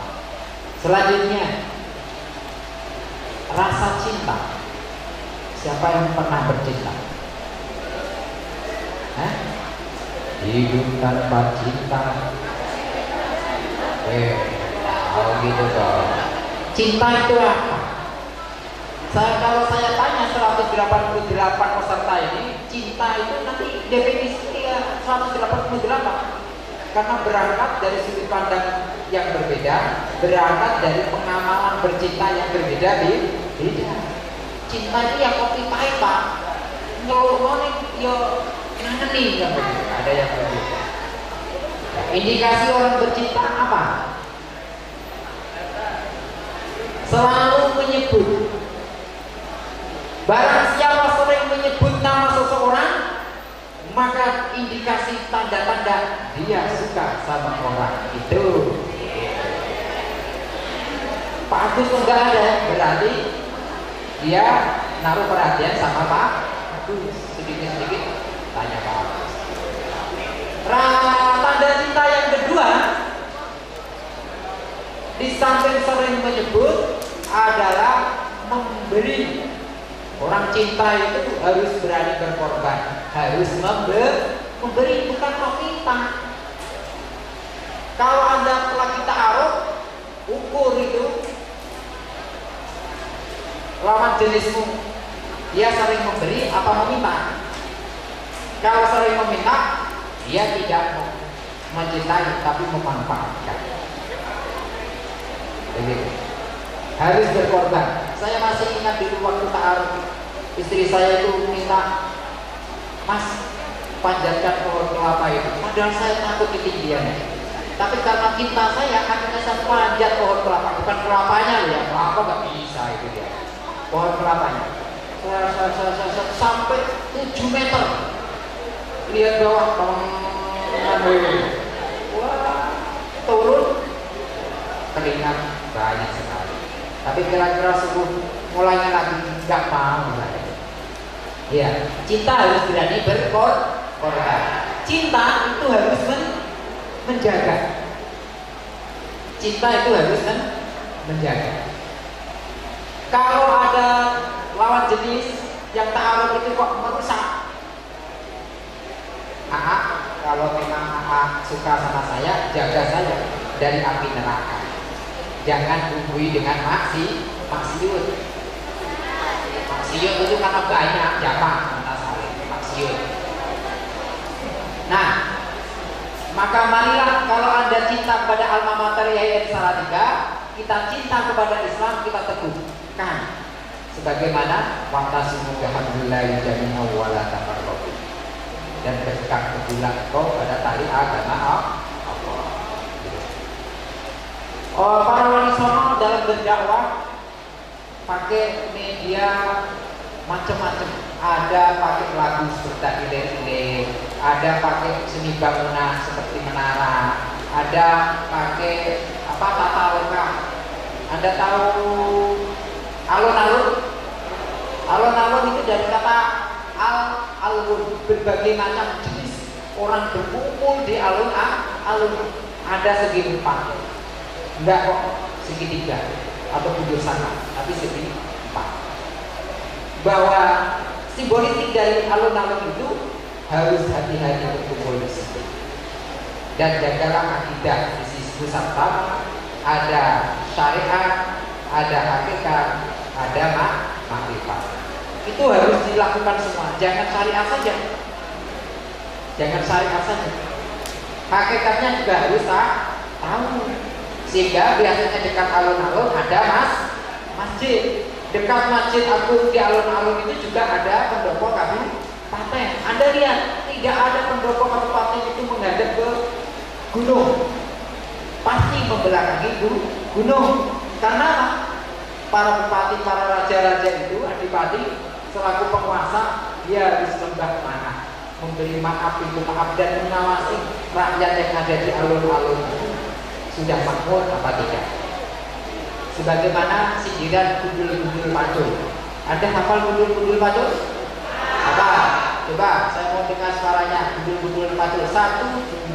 Selanjutnya, rasa cinta. Siapa yang pernah bercinta? Hidup tanpa cinta. Oh gitu dong. Cinta itu apa? Kalau saya tanya 188 peserta ini, cinta itu nanti definisinya 188. Karena berangkat dari sudut pandang yang berbeda, berangkat dari pengamalan bercinta yang berbeda beda. Cinta itu yang kopi pahit pak, ngeluh yo nangeni yang begitu. Ada yang berbeda. Indikasi orang bercinta apa? Selalu menyebut. Barang siapa sering menyebut nama seseorang, maka indikasi tanda-tanda dia suka sama orang itu. Pak Agus enggak ada, berarti dia naruh perhatian sama Pak Agus. Sedikit-sedikit tanya Pak Agus. Tanda cinta yang kedua, di samping sering menyebut adalah memberi. Orang cinta itu harus berani berkorban, harus memberi, bukan meminta. Kalau Anda lagi ta'aruf, ukur itu lawan jenismu, dia sering memberi apa meminta. Kalau sering meminta, dia tidak mencintai tapi memanfaatkan. Begitu. Harus berkorban. Saya masih ingat dulu waktu ta'aruf, istri saya itu minta, Mas panjatkan pohon kelapa itu. Padahal saya takut ketinggiannya. Tapi karena cinta saya, akhirnya saya panjat pohon kelapa. Bukan kelapanya loh ya, kelapa nggak bisa itu dia. Pohon kelapanya. Saya sampai 7 meter. Lihat bawah, wah, turun, keringat banyak sekali. Tapi kira-kira subuh mulainya lagi nggak mau. Ya, cinta harus berani berkorban. Cinta itu harus menjaga. Cinta itu harus menjaga. Kalau ada lawan jenis yang ta'aruf itu kok merusak. Kalau memang suka sama saya, jaga saya dari api neraka. Jangan hubungi dengan maksiat. Maksiat itu karena banyak, jangan maksiat. Nah, maka marilah kalau Anda cinta kepada alma mater Yayasan Salatiga, kita cinta kepada Islam, kita teguhkan sebagaimana wa'tasimu bihablillahi jami'an wa la tafarraqu, dan berpegang teguhlah engkau pada tali agama Allah. Para wali songo dalam berdakwah pakai media macam-macam. Ada pakai lagu seperti ilir-ilir, ada pakai seni bangunan seperti menara, ada pakai tata loka. Anda tahu alun-alun? Alun-alun itu dari kata alun, berbagai macam jenis orang berkumpul di alun. Ada segi empat, enggak kok segitiga atau bujur sana, tapi segi empat. Bahwa simbolistik dari alun-alun itu harus hati-hati berkumpul di situ. Dan jagalah akidah di sisi pusat utama, ada syariat, ada hakikat, ada makrifat. Itu harus dilakukan semua. Jangan syariat saja. Hakikatnya juga harus tahu. Sehingga biasanya dekat alun-alun ada masjid. Dekat Masjid Agung di alun-alun itu juga ada pendopo kabupaten. Anda lihat, tidak ada pendopo kabupaten itu menghadap ke gunung, pasti membelakangi gunung. Karena para bupati, para raja-raja itu, adipati selaku penguasa, dia harus lembah mana, memberi maaf, pintu maaf, dan mengawasi rakyat yang ada di alun-alun itu sudah makmur apa tidak. Sebagaimana sindiran gundul-gundul pacul. Ada hafal gundul-gundul pacul? Apa? Coba saya mau dengar suaranya. Gundul-gundul pacul. 1,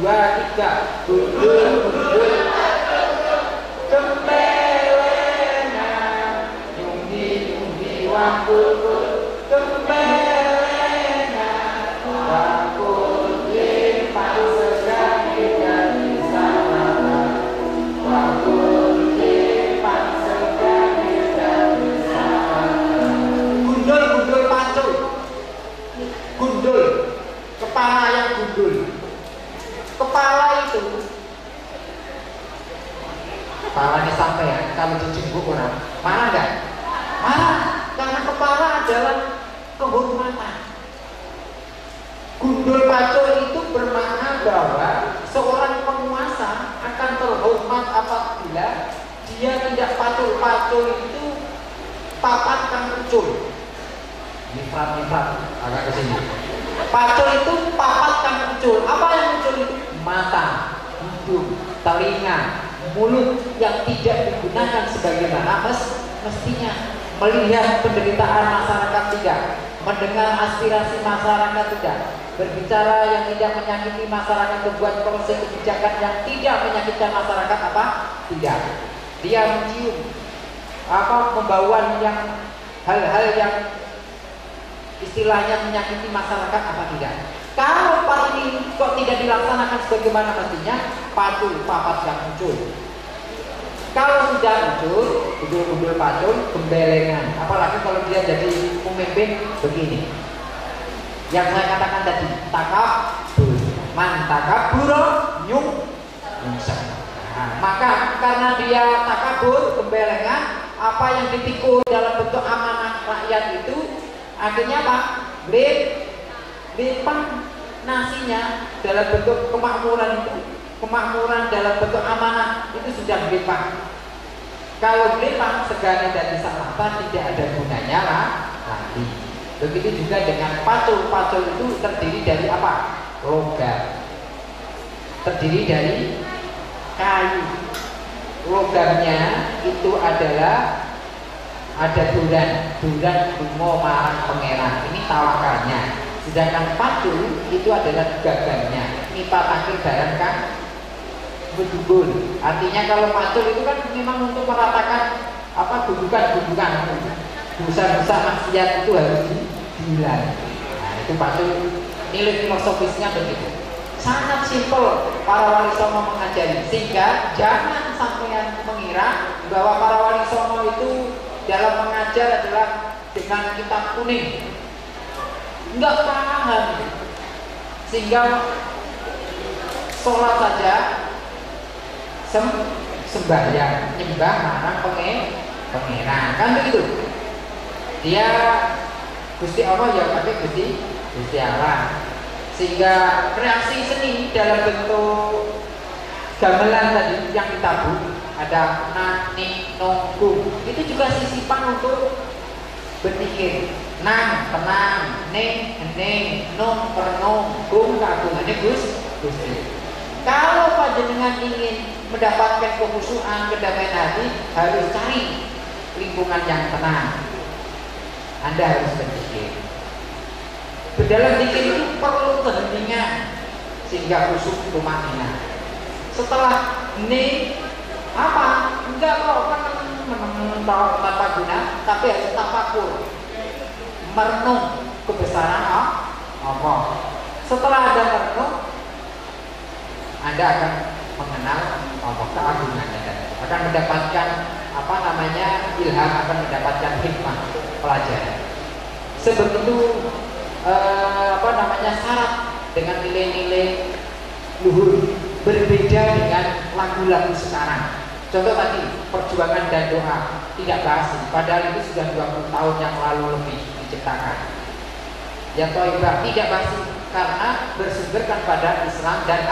2, 3. Gundul-gundul kembelengan, nyunggi-nyunggi wakul kembelengan, wakul limpah segani dari sana, wakul gundul, kepala yang gundul. Kepala itu, kepalanya sampai ya, kalau dijenguk orang, marah enggak? Marah, karena kepala adalah kehormatan. Gundul pacul itu bermakna bahwa seorang penguasa akan terhormat apabila dia tidak pacul itu papat kang ucul. Nifrat agak kesini. Pacul itu papat kang ucul. Apa yang ucul itu? Mata, hidung, telinga, mulut yang tidak digunakan sebagaimana mestinya. Melihat penderitaan masyarakat tidak, mendengar aspirasi masyarakat tidak, berbicara yang tidak menyakiti masyarakat, membuat polisi kebijakan yang tidak menyakitkan masyarakat apa? Tidak. Dia mencium membawa yang hal-hal yang istilahnya menyakiti masyarakat apa tidak. Kalau part ini kok tidak dilaksanakan sebagaimana mestinya, pacul papat yang muncul. Kalau sudah muncul, gundul-gundul pacul, gembelengan. Apalagi kalau dia jadi pemimpin begini. Yang saya katakan tadi, takabur, mantakabur, nyungsep. Nah, maka karena dia takabur, gembelengan, apa yang dipikul dalam bentuk amanah rakyat itu akhirnya apa? Limpah nasinya dalam bentuk kemakmuran itu, kemakmuran dalam bentuk amanah itu sudah limpah. Kalau limpah segala dan disangka tidak ada gunanya lagi. Begitu juga dengan pacul. Pacul itu terdiri dari apa? Logam. Terdiri dari kayu. Logamnya itu adalah ada duran bungo marang pangeran. Ini tawakalnya. Sedangkan pacul itu adalah gagangnya. Nipat akhir barang kan bedugul. Artinya kalau pacul itu kan memang untuk meratakan gundukan dosa-dosa maksiat itu harus 9. Nah, itu pasti nilai filosofisnya begitu. Sangat simpel para wali songo mengajari, sehingga jangan sampai mengira bahwa para wali songo itu dalam mengajar adalah dengan kitab kuning. Enggak paham, sehingga sholat saja sembahyang nyembah marang pangeran, kan begitu. Dia Gusti Allah ya pakai Gusti Allah, sehingga kreasi seni dalam bentuk gamelan tadi yang ditabuh ada nani nonggung, itu juga sisipan untuk berpikir. Nang tenang, neng heneng, nong pernong, gung kagungannya Gusti. Kalau panjenengan ingin mendapatkan kekhusyuan, kedamaian hati, harus cari lingkungan yang tenang. Anda harus berpikir. Dalam zikir itu perlu keheningan sehingga khusyuk itu makna. Setelah ini apa? Enggak kok tanpa guna, tapi harus tafakur, merenung kebesaran Allah. Setelah Anda merenung, Anda akan mengenal Allah, keagungannya, akan mendapatkan ilham, akan mendapatkan hikmah pelajaran. Sebegitu syarat dengan nilai-nilai luhur, berbeda dengan lagu-lagu sekarang. Contoh tadi perjuangan dan doa tidak basi, padahal itu sudah 20 tahun yang lalu lebih diciptakan. Ya Thayyibah tidak basi karena bersumberkan pada Islam dan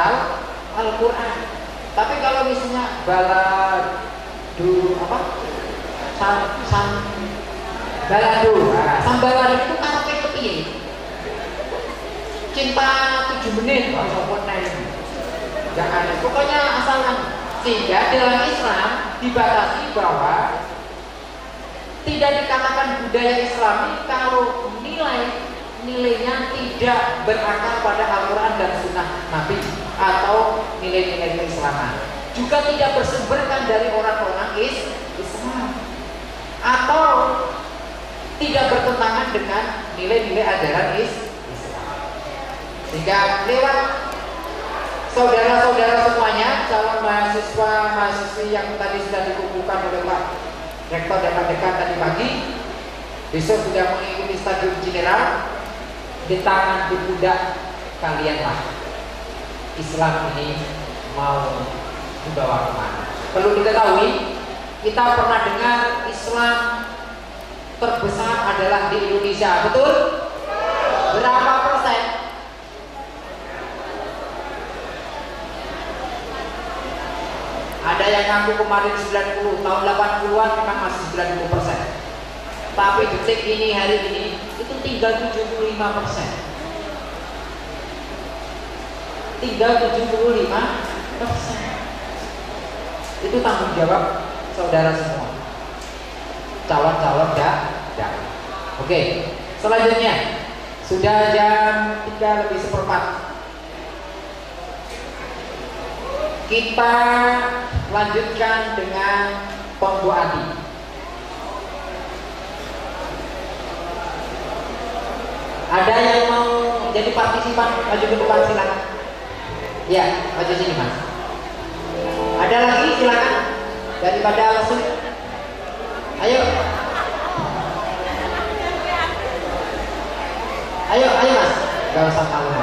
Al-Quran. Tapi kalau misalnya sambaladu itu karepe kepiye? Cinta 7 menit jangan, pokoknya asalan. Sehingga dalam Islam dibatasi bahwa tidak dikatakan budaya Islami kalau nilainya tidak berakar pada Al-Quran dan Sunnah Nabi atau nilai-nilai keislaman, juga tidak bersumberkan dari orang-orang Islam, atau tidak bertentangan dengan nilai-nilai ajaran Islam. Sehingga lewat saudara-saudara semuanya, calon mahasiswa-mahasiswi yang tadi sudah dikumpulkan oleh Pak Rektor dan Pak Dekan tadi pagi, besok sudah mengikuti stadium general. Di tangan di pundak kalianlah Islam ini mau dibawa kemana. Perlu diketahui, kita pernah dengar Islam terbesar adalah di Indonesia, betul? Berapa persen? Ada yang ngaku kemarin 90, tahun 80-an memang masih 90%. Tapi detik ini, hari ini, itu tinggal 75%. Tinggal 75%. Itu tanggung jawab saudara semua, calon-calon dah. Oke, selanjutnya sudah jam 3:03. Kita lanjutkan dengan pembuati. Ada yang mau jadi partisipan, maju ke depan silakan. Ya, maju sini Mas. Ada lagi silakan, daripada langsung. Ayo Mas, gak usah malu.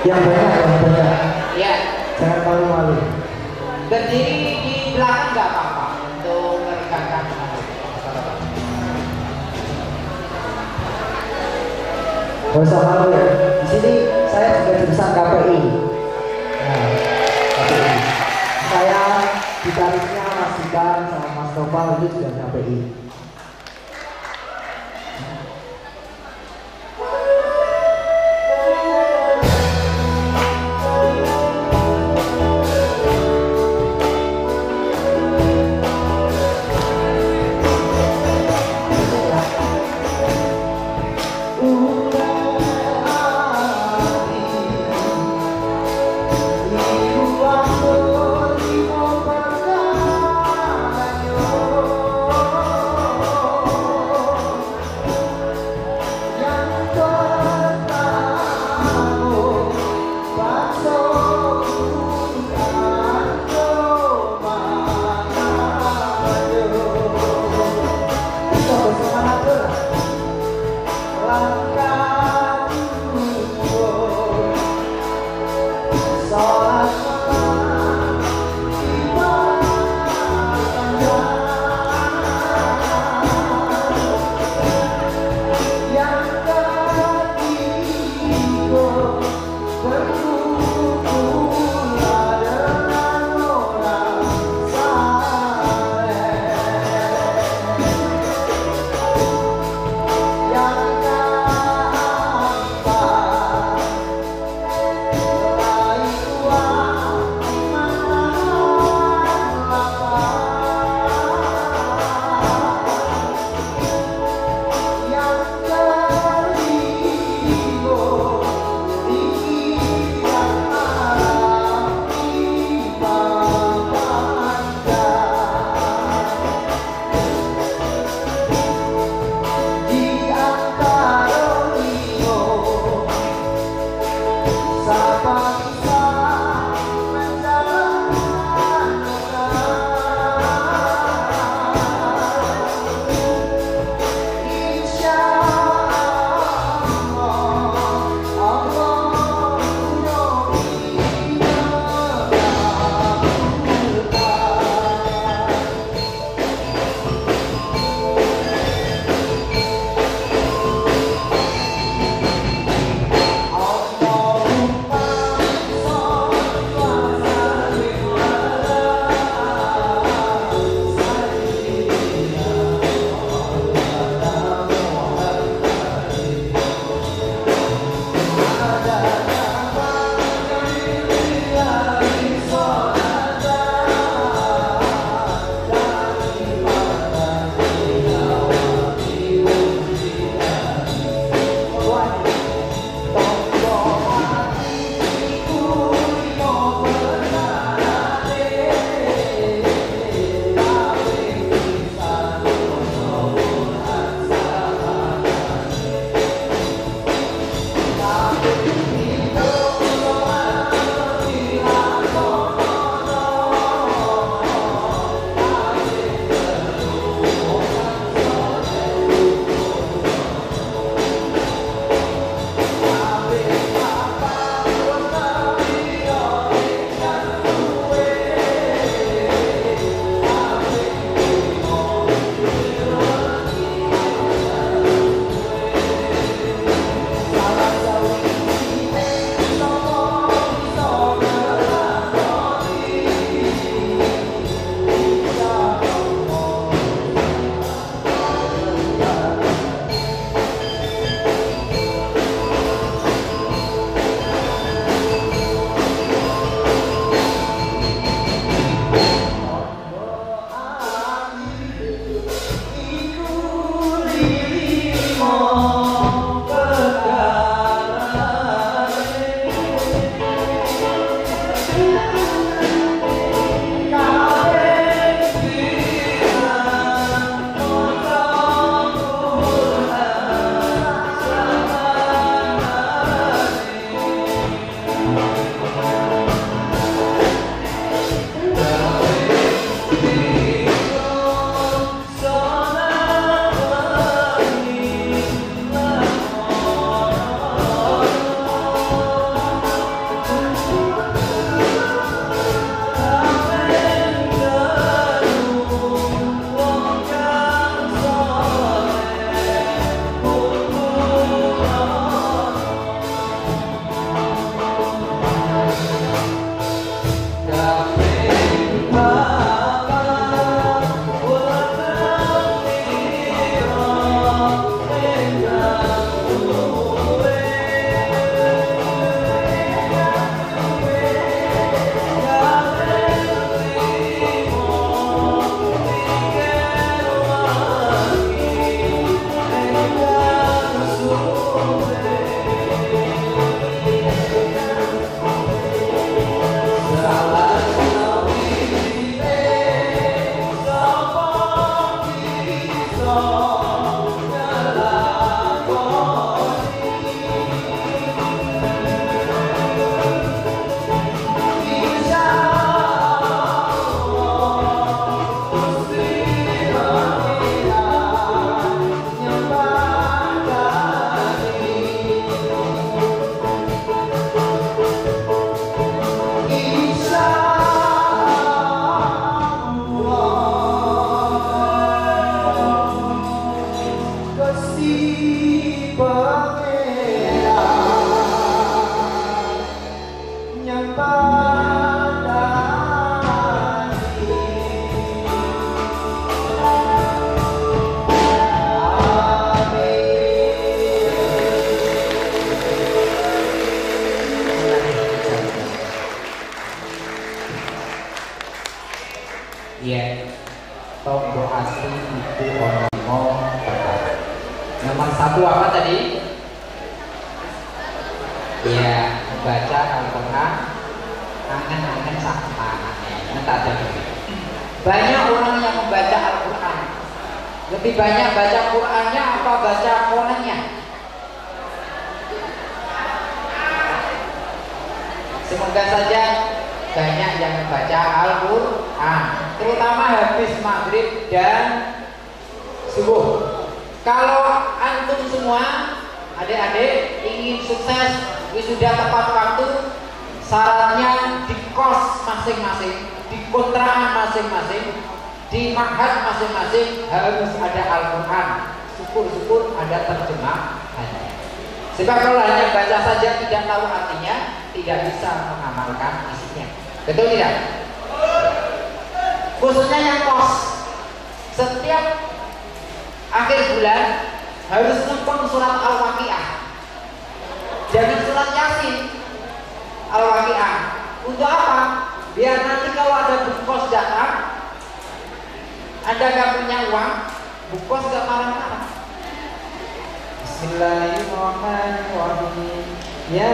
Yang banyak. Ya. Jangan malu-malu. Berdiri di belakang nggak apa-apa untuk meregangkan. Gak usah malu ya. Di sini saya juga jurusan KPI. Nah, KPI. Saya gitarisnya Mas Gitar sama Mas Topal itu juga KPI. Oh Iya, tonggo asli ibu onomo berkata. Nomor 1 apa tadi? Iya, membaca Al-Quran. Angen-angen sama minta jadi. Banyak orang yang membaca Al-Quran. Lebih banyak baca Qurannya apa baca Qur'annya? Semoga saja banyak yang membaca Al-Quran, terutama habis maghrib dan subuh. Kalau antum semua adik-adik ingin sukses wisuda tepat waktu, syaratnya di kos masing-masing, di kontrakan masing-masing, di ma'had masing-masing harus ada Al-Quran. Syukur-syukur ada terjemahannya. Sebab kalau hanya baca saja tidak tahu artinya, tidak bisa mengamalkan isinya. Betul tidak? Khususnya yang kos, setiap akhir bulan harus nonton surat Al-Waqiah. Jangan surat Yasin, Al-Waqiah. Untuk apa? Biar nanti kalau ada bukos datang, Anda gak punya uang, bukos gak marah-marah. Bismillahirrahmanirrahim. Ya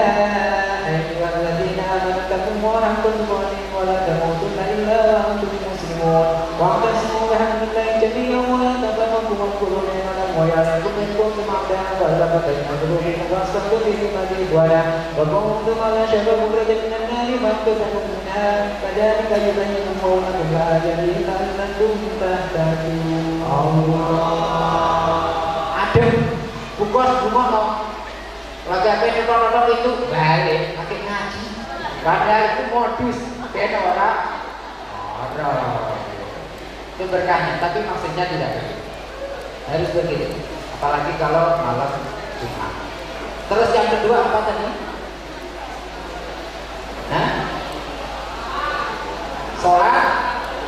ayyuhalladzina amanu taqullaha haqqa tuqatih wa la tamutunna illa wa antum muslimun. Wa'tasimu bihablillahi jami'an wa la tafarraqu wadhkuru ni'matallahi 'alaikum in kuntum a'da'an fa'alafa baina qulubikum wastaghfiru lillahi wa kuntum 'ala shafa hukratin minan nari fattaqun minha kadzalika yubayyinu Allahu lakum al-ayati la'allakum tahtadun. Allah. Adem bukos bumono. Lagi apa yang nonton itu balik, pakai ngaji. Padahal itu modus, beda orang. Itu berkahnya, tapi maksudnya tidak begitu. Harus begitu. Apalagi kalau malam Jumat. Terus yang kedua apa tadi? Nah, sholat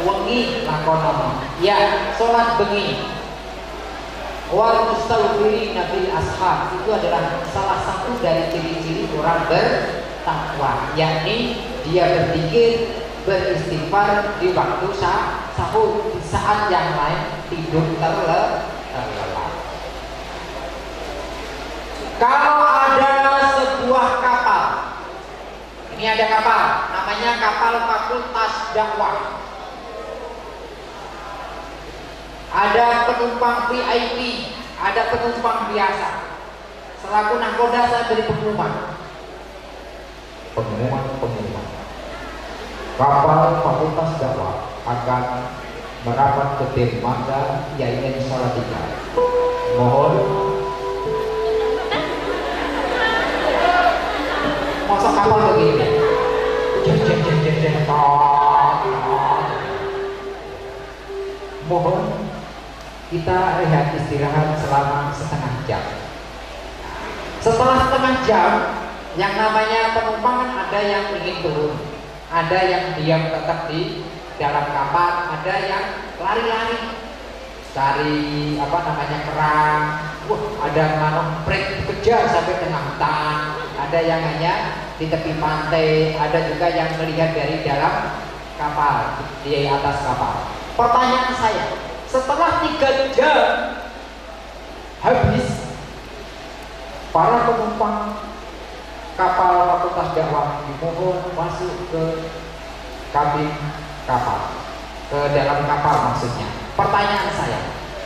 wengi lakonono. Ya, sholat bengi. Wal mustawfirina bil ashar, itu adalah salah satu dari ciri-ciri orang bertakwa, yakni dia berzikir, beristighfar di waktu sahur, di saat yang lain tidur terlelap. Kalau ada sebuah kapal, ini ada kapal, namanya kapal Fakultas Dakwah. Ada penumpang VIP, ada penumpang biasa. Selaku nahkoda saya beri pengumuman. Pengumuman. Kapal Fakultas Dakwah akan merapat ke dermaga Yayan Salatiga. Mohon. Masa kapal begini? Mohon kita rehat istirahat selama setengah jam. Setelah setengah jam, yang namanya penumpang kan ada yang ingin turun, ada yang diam tetap di dalam kapal, ada yang lari-lari cari apa namanya kerang, ada manompret kejar sampai tengah hutan, ada yang hanya di tepi pantai, ada juga yang melihat dari dalam kapal, di atas kapal. Pertanyaan saya, setelah 3 jam habis, para penumpang kapal Fakultas Dakwah dimohon masuk ke kabin kapal, ke dalam kapal maksudnya. Pertanyaan saya,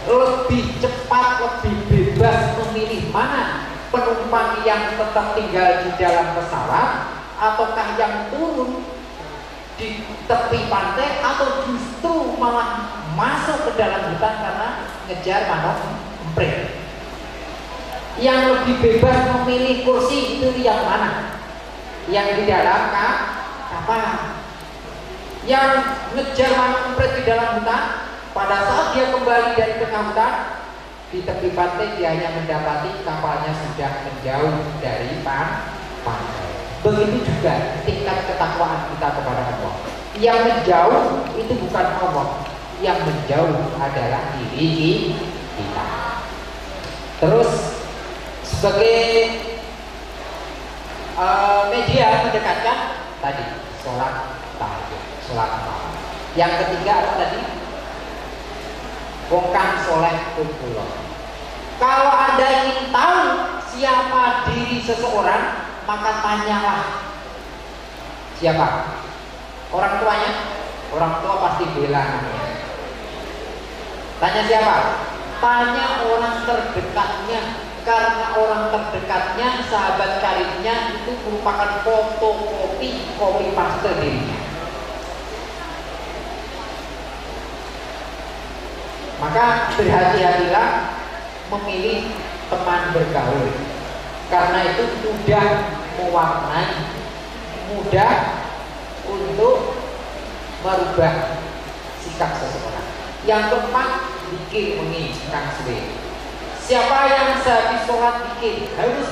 lebih cepat, lebih bebas memilih mana penumpang yang tetap tinggal di dalam pesawat ataukah yang turun di tepi pantai, atau justru malah masuk ke dalam hutan karena ngejar manompret? Yang lebih bebas memilih kursi itu yang mana? Yang di dalam kapal. Yang ngejar manompret di dalam hutan, pada saat dia kembali dari tengah hutan Di tepi pantai dia hanya mendapati kapalnya sudah menjauh dari pantai. Begitu juga tingkat ketakwaan kita kepada Allah. Yang menjauh itu bukan Allah, yang menjauh adalah diri kita. Terus sebagai media mendekatkan tadi sholat tahajud, sholat malam. Yang ketiga apa tadi? Bongkar soleh kumpulan. Kalau Anda ingin tahu siapa diri seseorang, maka tanyalah siapa orang tuanya. Orang tua pasti bela namanya. Tanya siapa? Tanya orang terdekatnya, karena orang terdekatnya, sahabat karibnya itu merupakan fotokopi, copy paste dirinya. Maka berhati-hatilah memilih teman bergaul, karena itu mudah mewarnai, mudah untuk merubah sikap seseorang. Yang keempat, bikin menginginkan suwe. Siapa yang sehabis sholat bikin harus.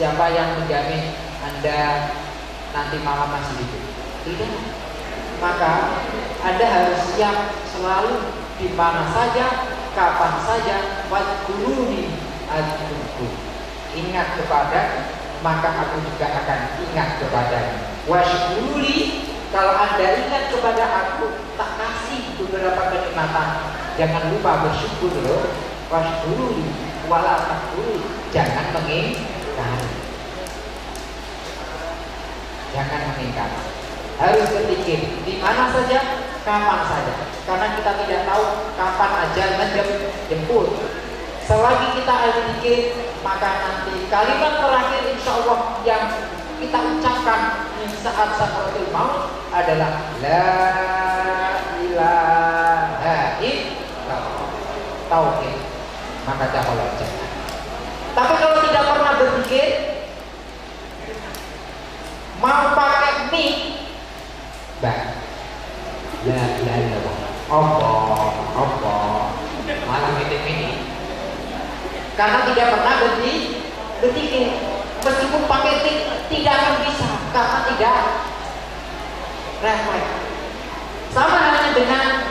Siapa yang menjamin Anda nanti malam masih hidup? Tidak. Maka Anda harus siap selalu di mana saja, kapan saja. Wadkuruni adkurku. Ingat kepada, maka aku juga akan ingat kepada. Washkuruli, kalau Anda ingat kepada aku, tak kasih beberapa kenikmatan. Jangan lupa bersyukur loh. Washkuruli wala takfuru, jangan mengingkari. Jangan mengingkari. Harus berpikir di mana saja, kapan saja, karena kita tidak tahu kapan ajal menjemput. Selagi kita berpikir, maka nanti kalimat terakhir insya Allah yang kita ucapkan di saat sakaratul maut adalah la ilaha illallah, tauhid, maka dakhalal jannah. Tapi kalau tidak pernah berpikir, mau pakai mic, la ilaha illallah, apa malah ini, karena tidak pernah berpikir. Meskipun pakai mic tidak akan bisa, karena tidak refleks. Sama halnya dengan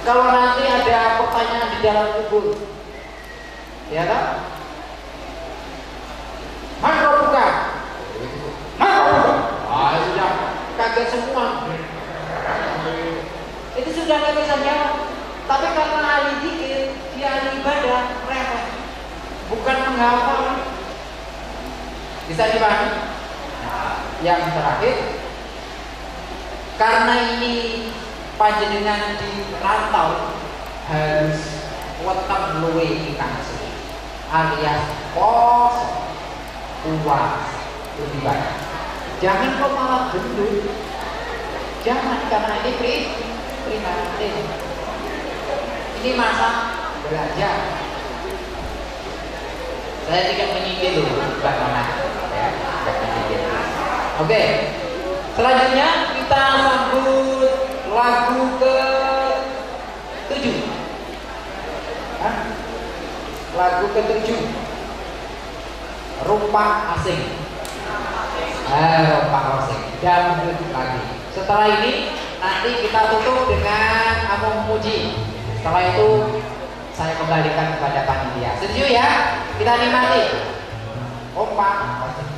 kalau nanti ada pertanyaan di dalam kubur, ya kan? Mana buka? Sudah kaget semua. Itu sudah nggak bisa jawab. Tapi karena ahli zikir, dia ahli ibadah, refleks, bukan menghafal. Bisa dipahami? Nah, yang terakhir, karena ini panjenengan di rantau, harus weteng luwe ingkang suci, alias kosong, puas, lebih banyak. Jangan kok malah gendut. Jangan, karena ini prihatin. Ini masa belajar. Saya tidak menyindir dulu, bukan mana. Ya, tidak menyindir. Oke. Selanjutnya kita sambut lagu ke-7. Lagu ke-7. Rupa asing. Rupa asing. Dangdut lagi. Setelah ini nanti kita tutup dengan Amung Muji. Setelah itu saya kembalikan kepada panitia. Setuju ya? Kita nikmati. Rupa asing.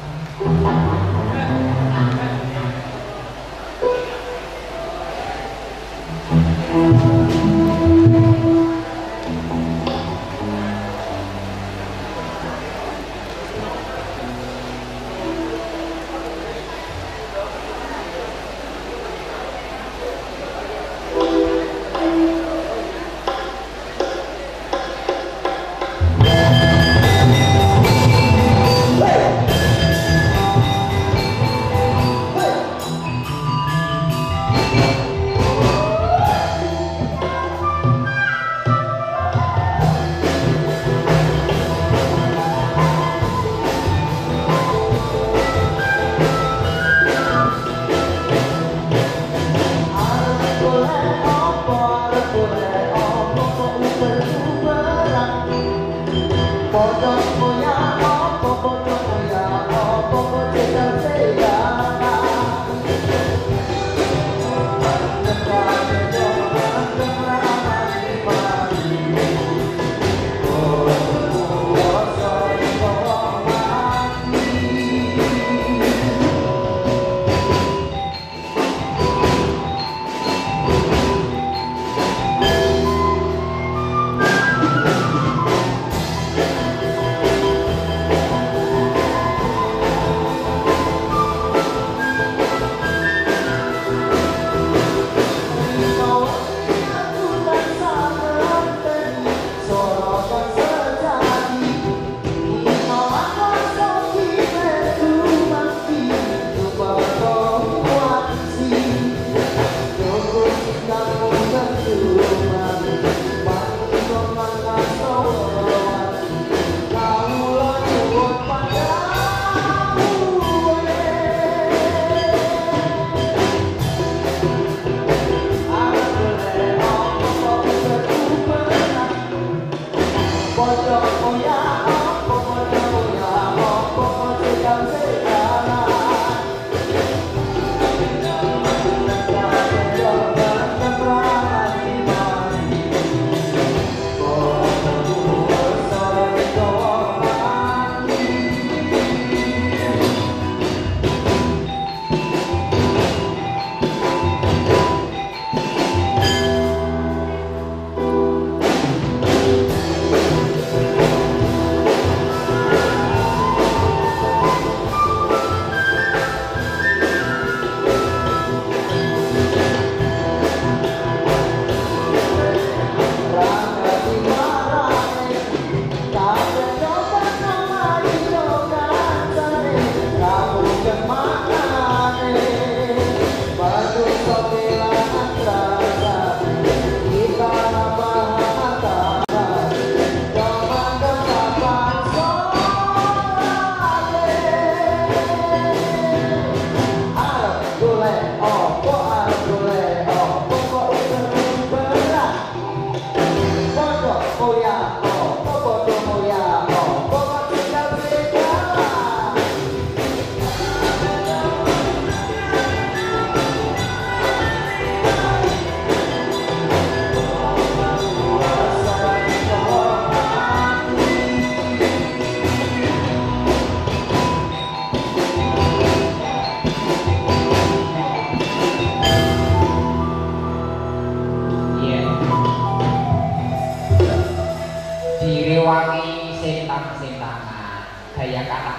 direwangi sentang-sentangan gaya kata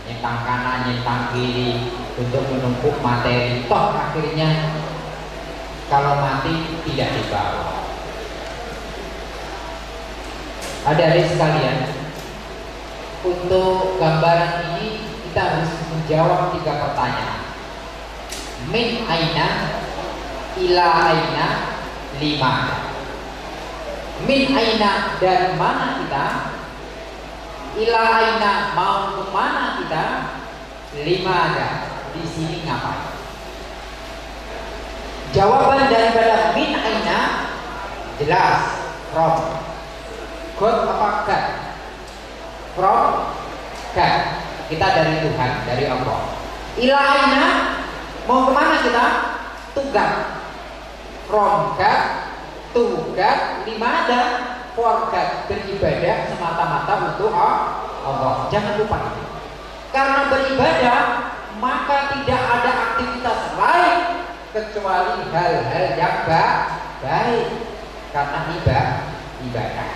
nyentang kanan nyentang kiri untuk menumpuk materi, toh akhirnya kalau mati tidak dibawa. Hadirin sekalian, untuk gambaran ini kita harus menjawab 3 pertanyaan. Min aina, ila aina, lima. Min aina, dari mana kita? Ila aina, mau kemana kita? Lima ada. Di sini ngapain? Jawaban daripada min aina jelas, from. God apa God? From God. Kita dari Tuhan, dari Allah. Ila aina, mau kemana kita? To God. From God, to God. Lima ada. For God, beribadah semata-mata untuk Allah. Jangan lupa itu. Karena beribadah, maka tidak ada aktivitas lain kecuali hal-hal yang baik. Karena ibadah.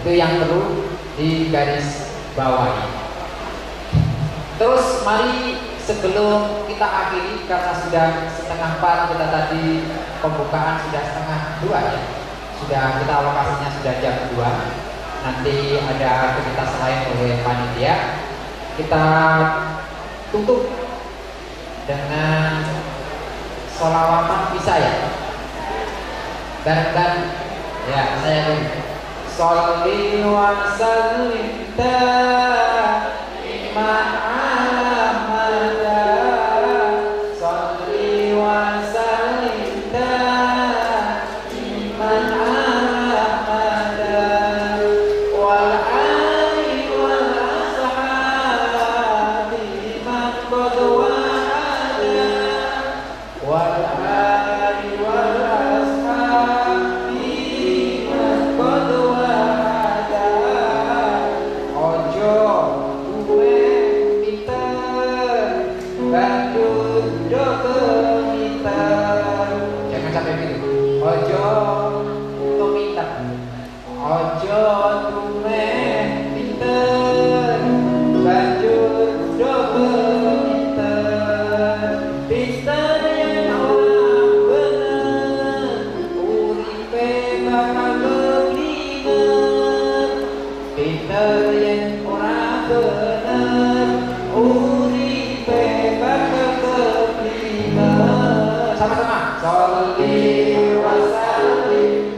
Itu yang perlu digaris bawahi. Terus mari sebelum kita akhiri, karena sudah 3:30, kita tadi pembukaan sudah 1:30 ya. Sudah kita alokasinya sudah jam 2. Nanti ada aktivitas lain oleh panitia. Kita tutup dengan sholawatan bisa ya? Dan ya saya dulu. Sholli wa sallim da'iman ala mada. Sholli wa sallim da'iman ala mada. bener yen ora bener uripe bakal keblinger. Sama-sama. Sholli wa sallim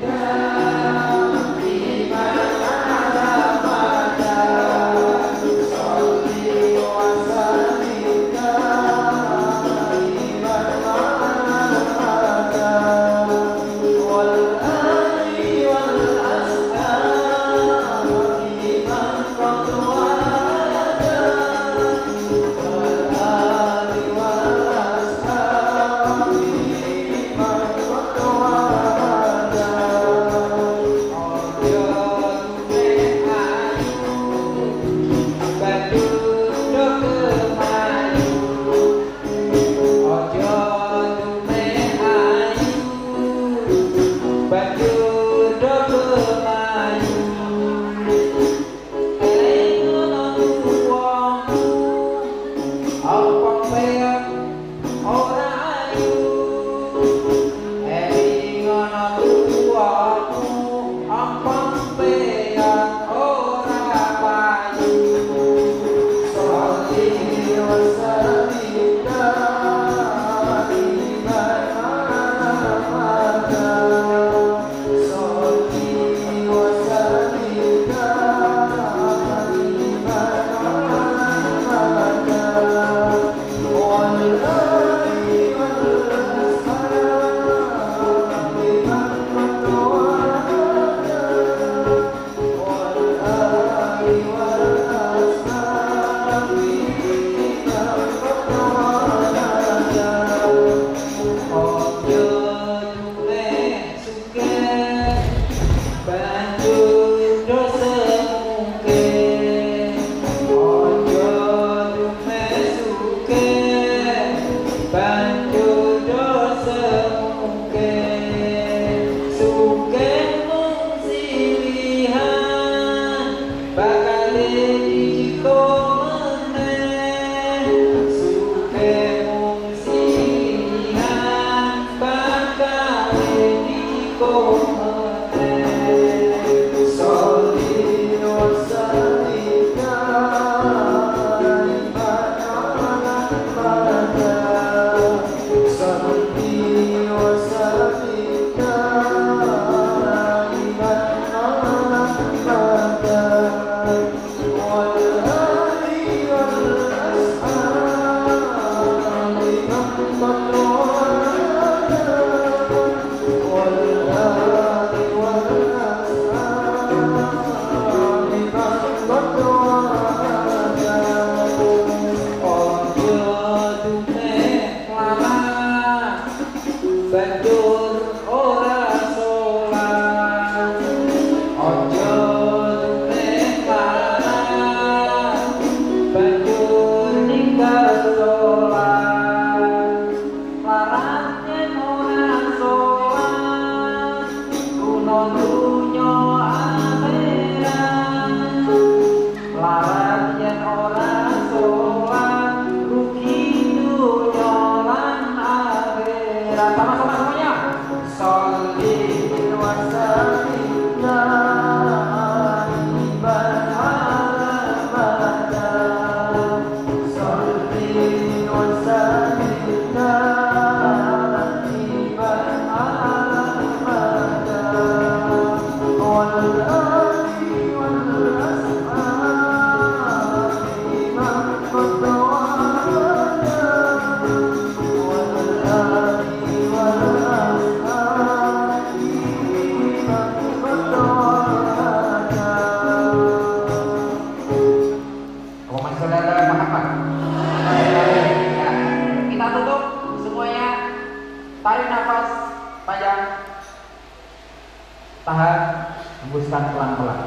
hembuskan pelan-pelan.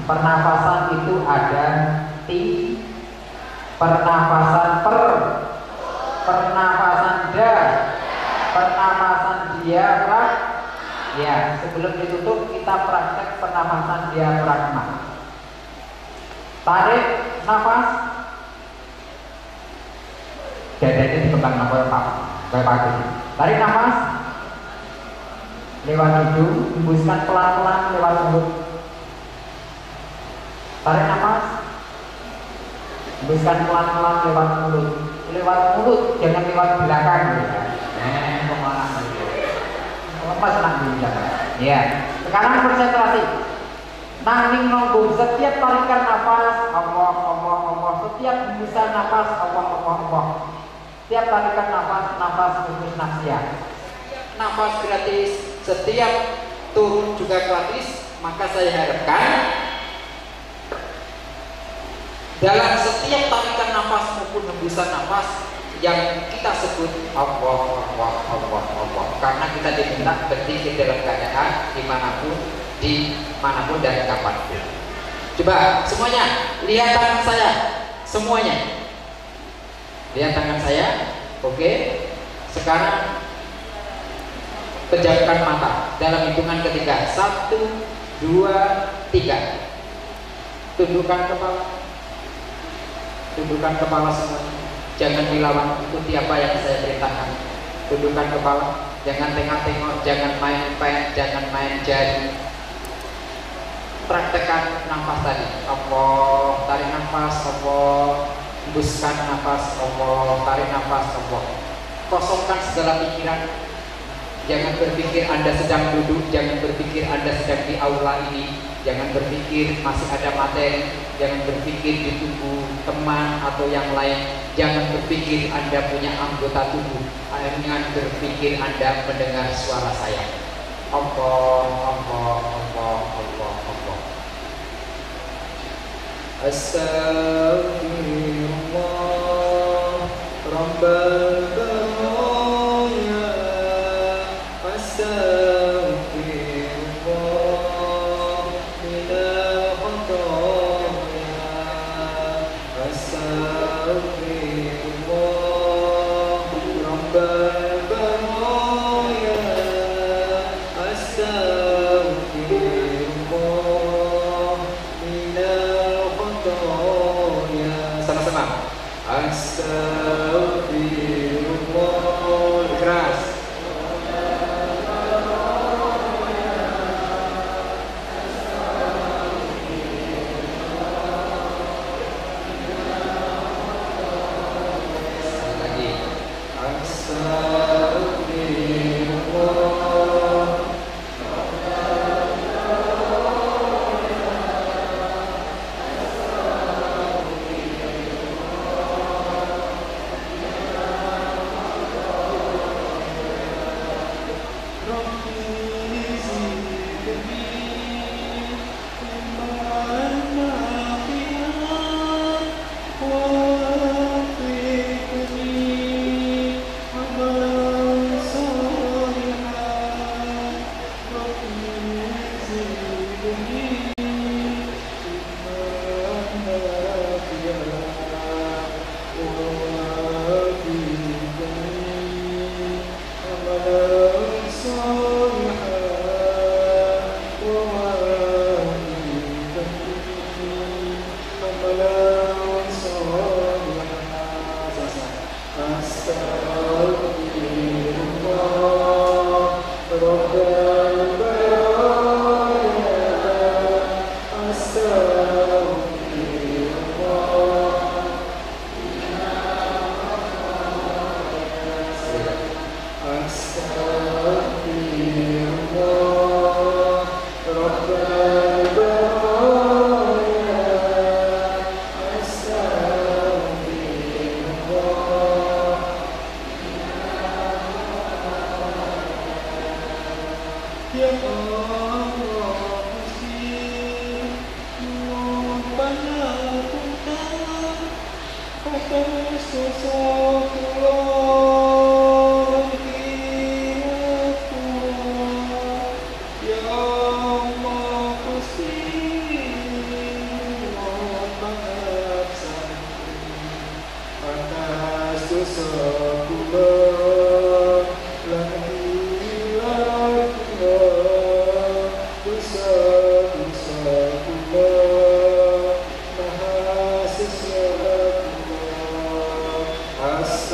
Pernafasan itu ada pernafasan pernafasan pernafasan diafragma. Ya, sebelum ditutup kita praktek pernafasan diafragma. Tarik nafas, dadanya dikembang nafas kayak pagi. Tarik nafas lewat hidung, hembuskan pelan-pelan lewat mulut. Tarik nafas. Hembuskan pelan-pelan lewat mulut. Lewat mulut, jangan lewat belakang ya. Kemana gitu. Lepas nanggung jangan. Ya. Sekarang konsentrasi. Nanging nonggung setiap tarikan nafas Allah. Setiap hembusan nafas Allah. Setiap tarikan nafas khusus nafsiyah. Nafas gratis, setiap turun juga gratis. Maka saya harapkan dalam setiap tarikan nafas maupun hembusan nafas yang kita sebut Allah. Karena kita diminta berdiri dalam keadaan dimanapun dan kapanpun. Coba semuanya lihat tangan saya, semuanya lihat tangan saya. Oke, sekarang pejamkan mata dalam hitungan ketiga. 1, 2, 3. Tundukkan kepala semuanya. Jangan dilawan, ikuti apa yang saya perintahkan. Tundukkan kepala, jangan tengok-tengok, jangan main pen, jangan main jari. Praktekkan nafas tadi. Allah, tarik nafas, Allah, hembuskan nafas, Allah, tarik nafas, Allah. Kosongkan segala pikiran. Jangan berpikir Anda sedang duduk, jangan berpikir Anda sedang di aula ini, jangan berpikir masih ada materi, jangan berpikir di tubuh teman atau yang lain, jangan berpikir Anda punya anggota tubuh, jangan berpikir Anda mendengar suara saya. Allah. Astaghfirullah Rabbal baraya. Astaghfirullah minal khataya. Astaghfirullah Rabbal baraya. Astaghfirullah minal khataya. Sama-sama. Astaghfirullah. Keras. As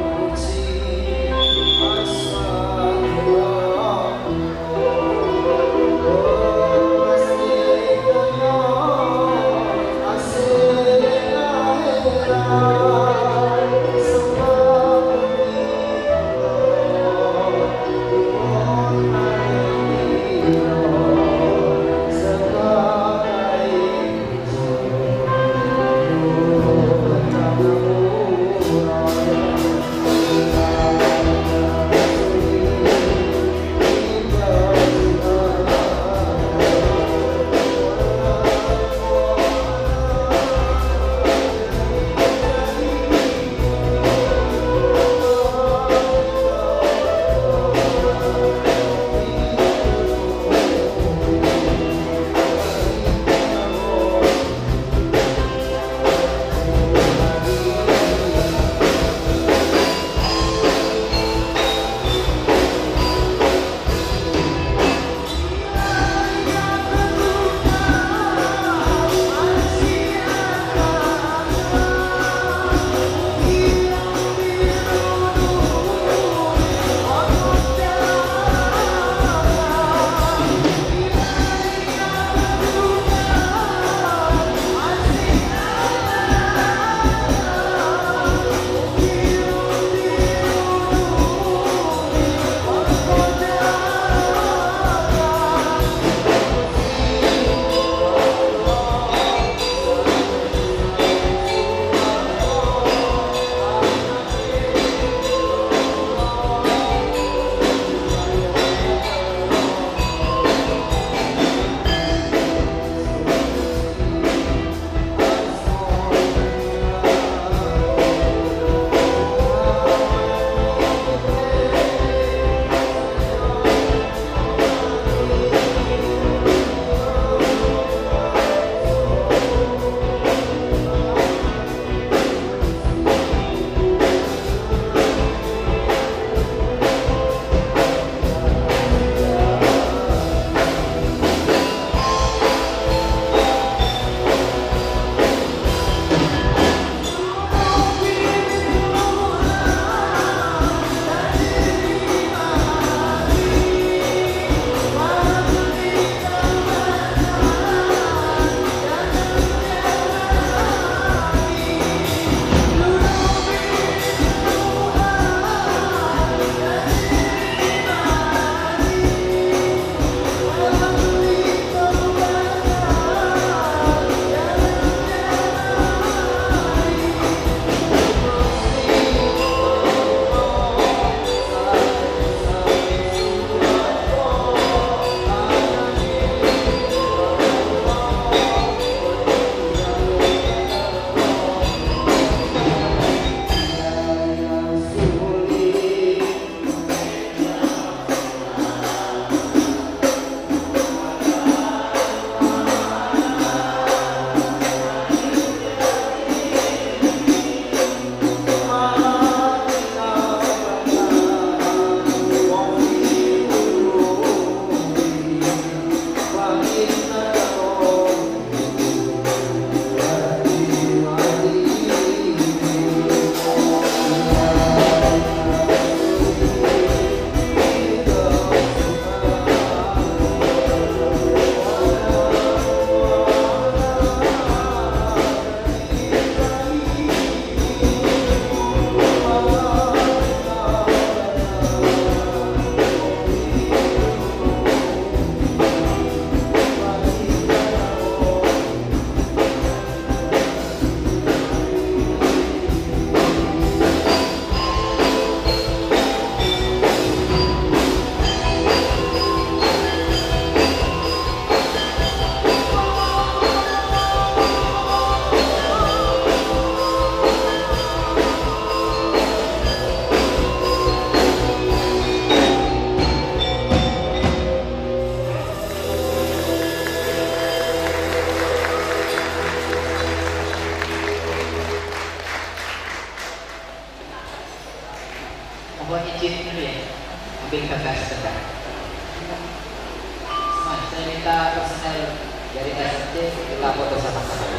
Suci asa kita personel dari SMC kita foto sama-sama.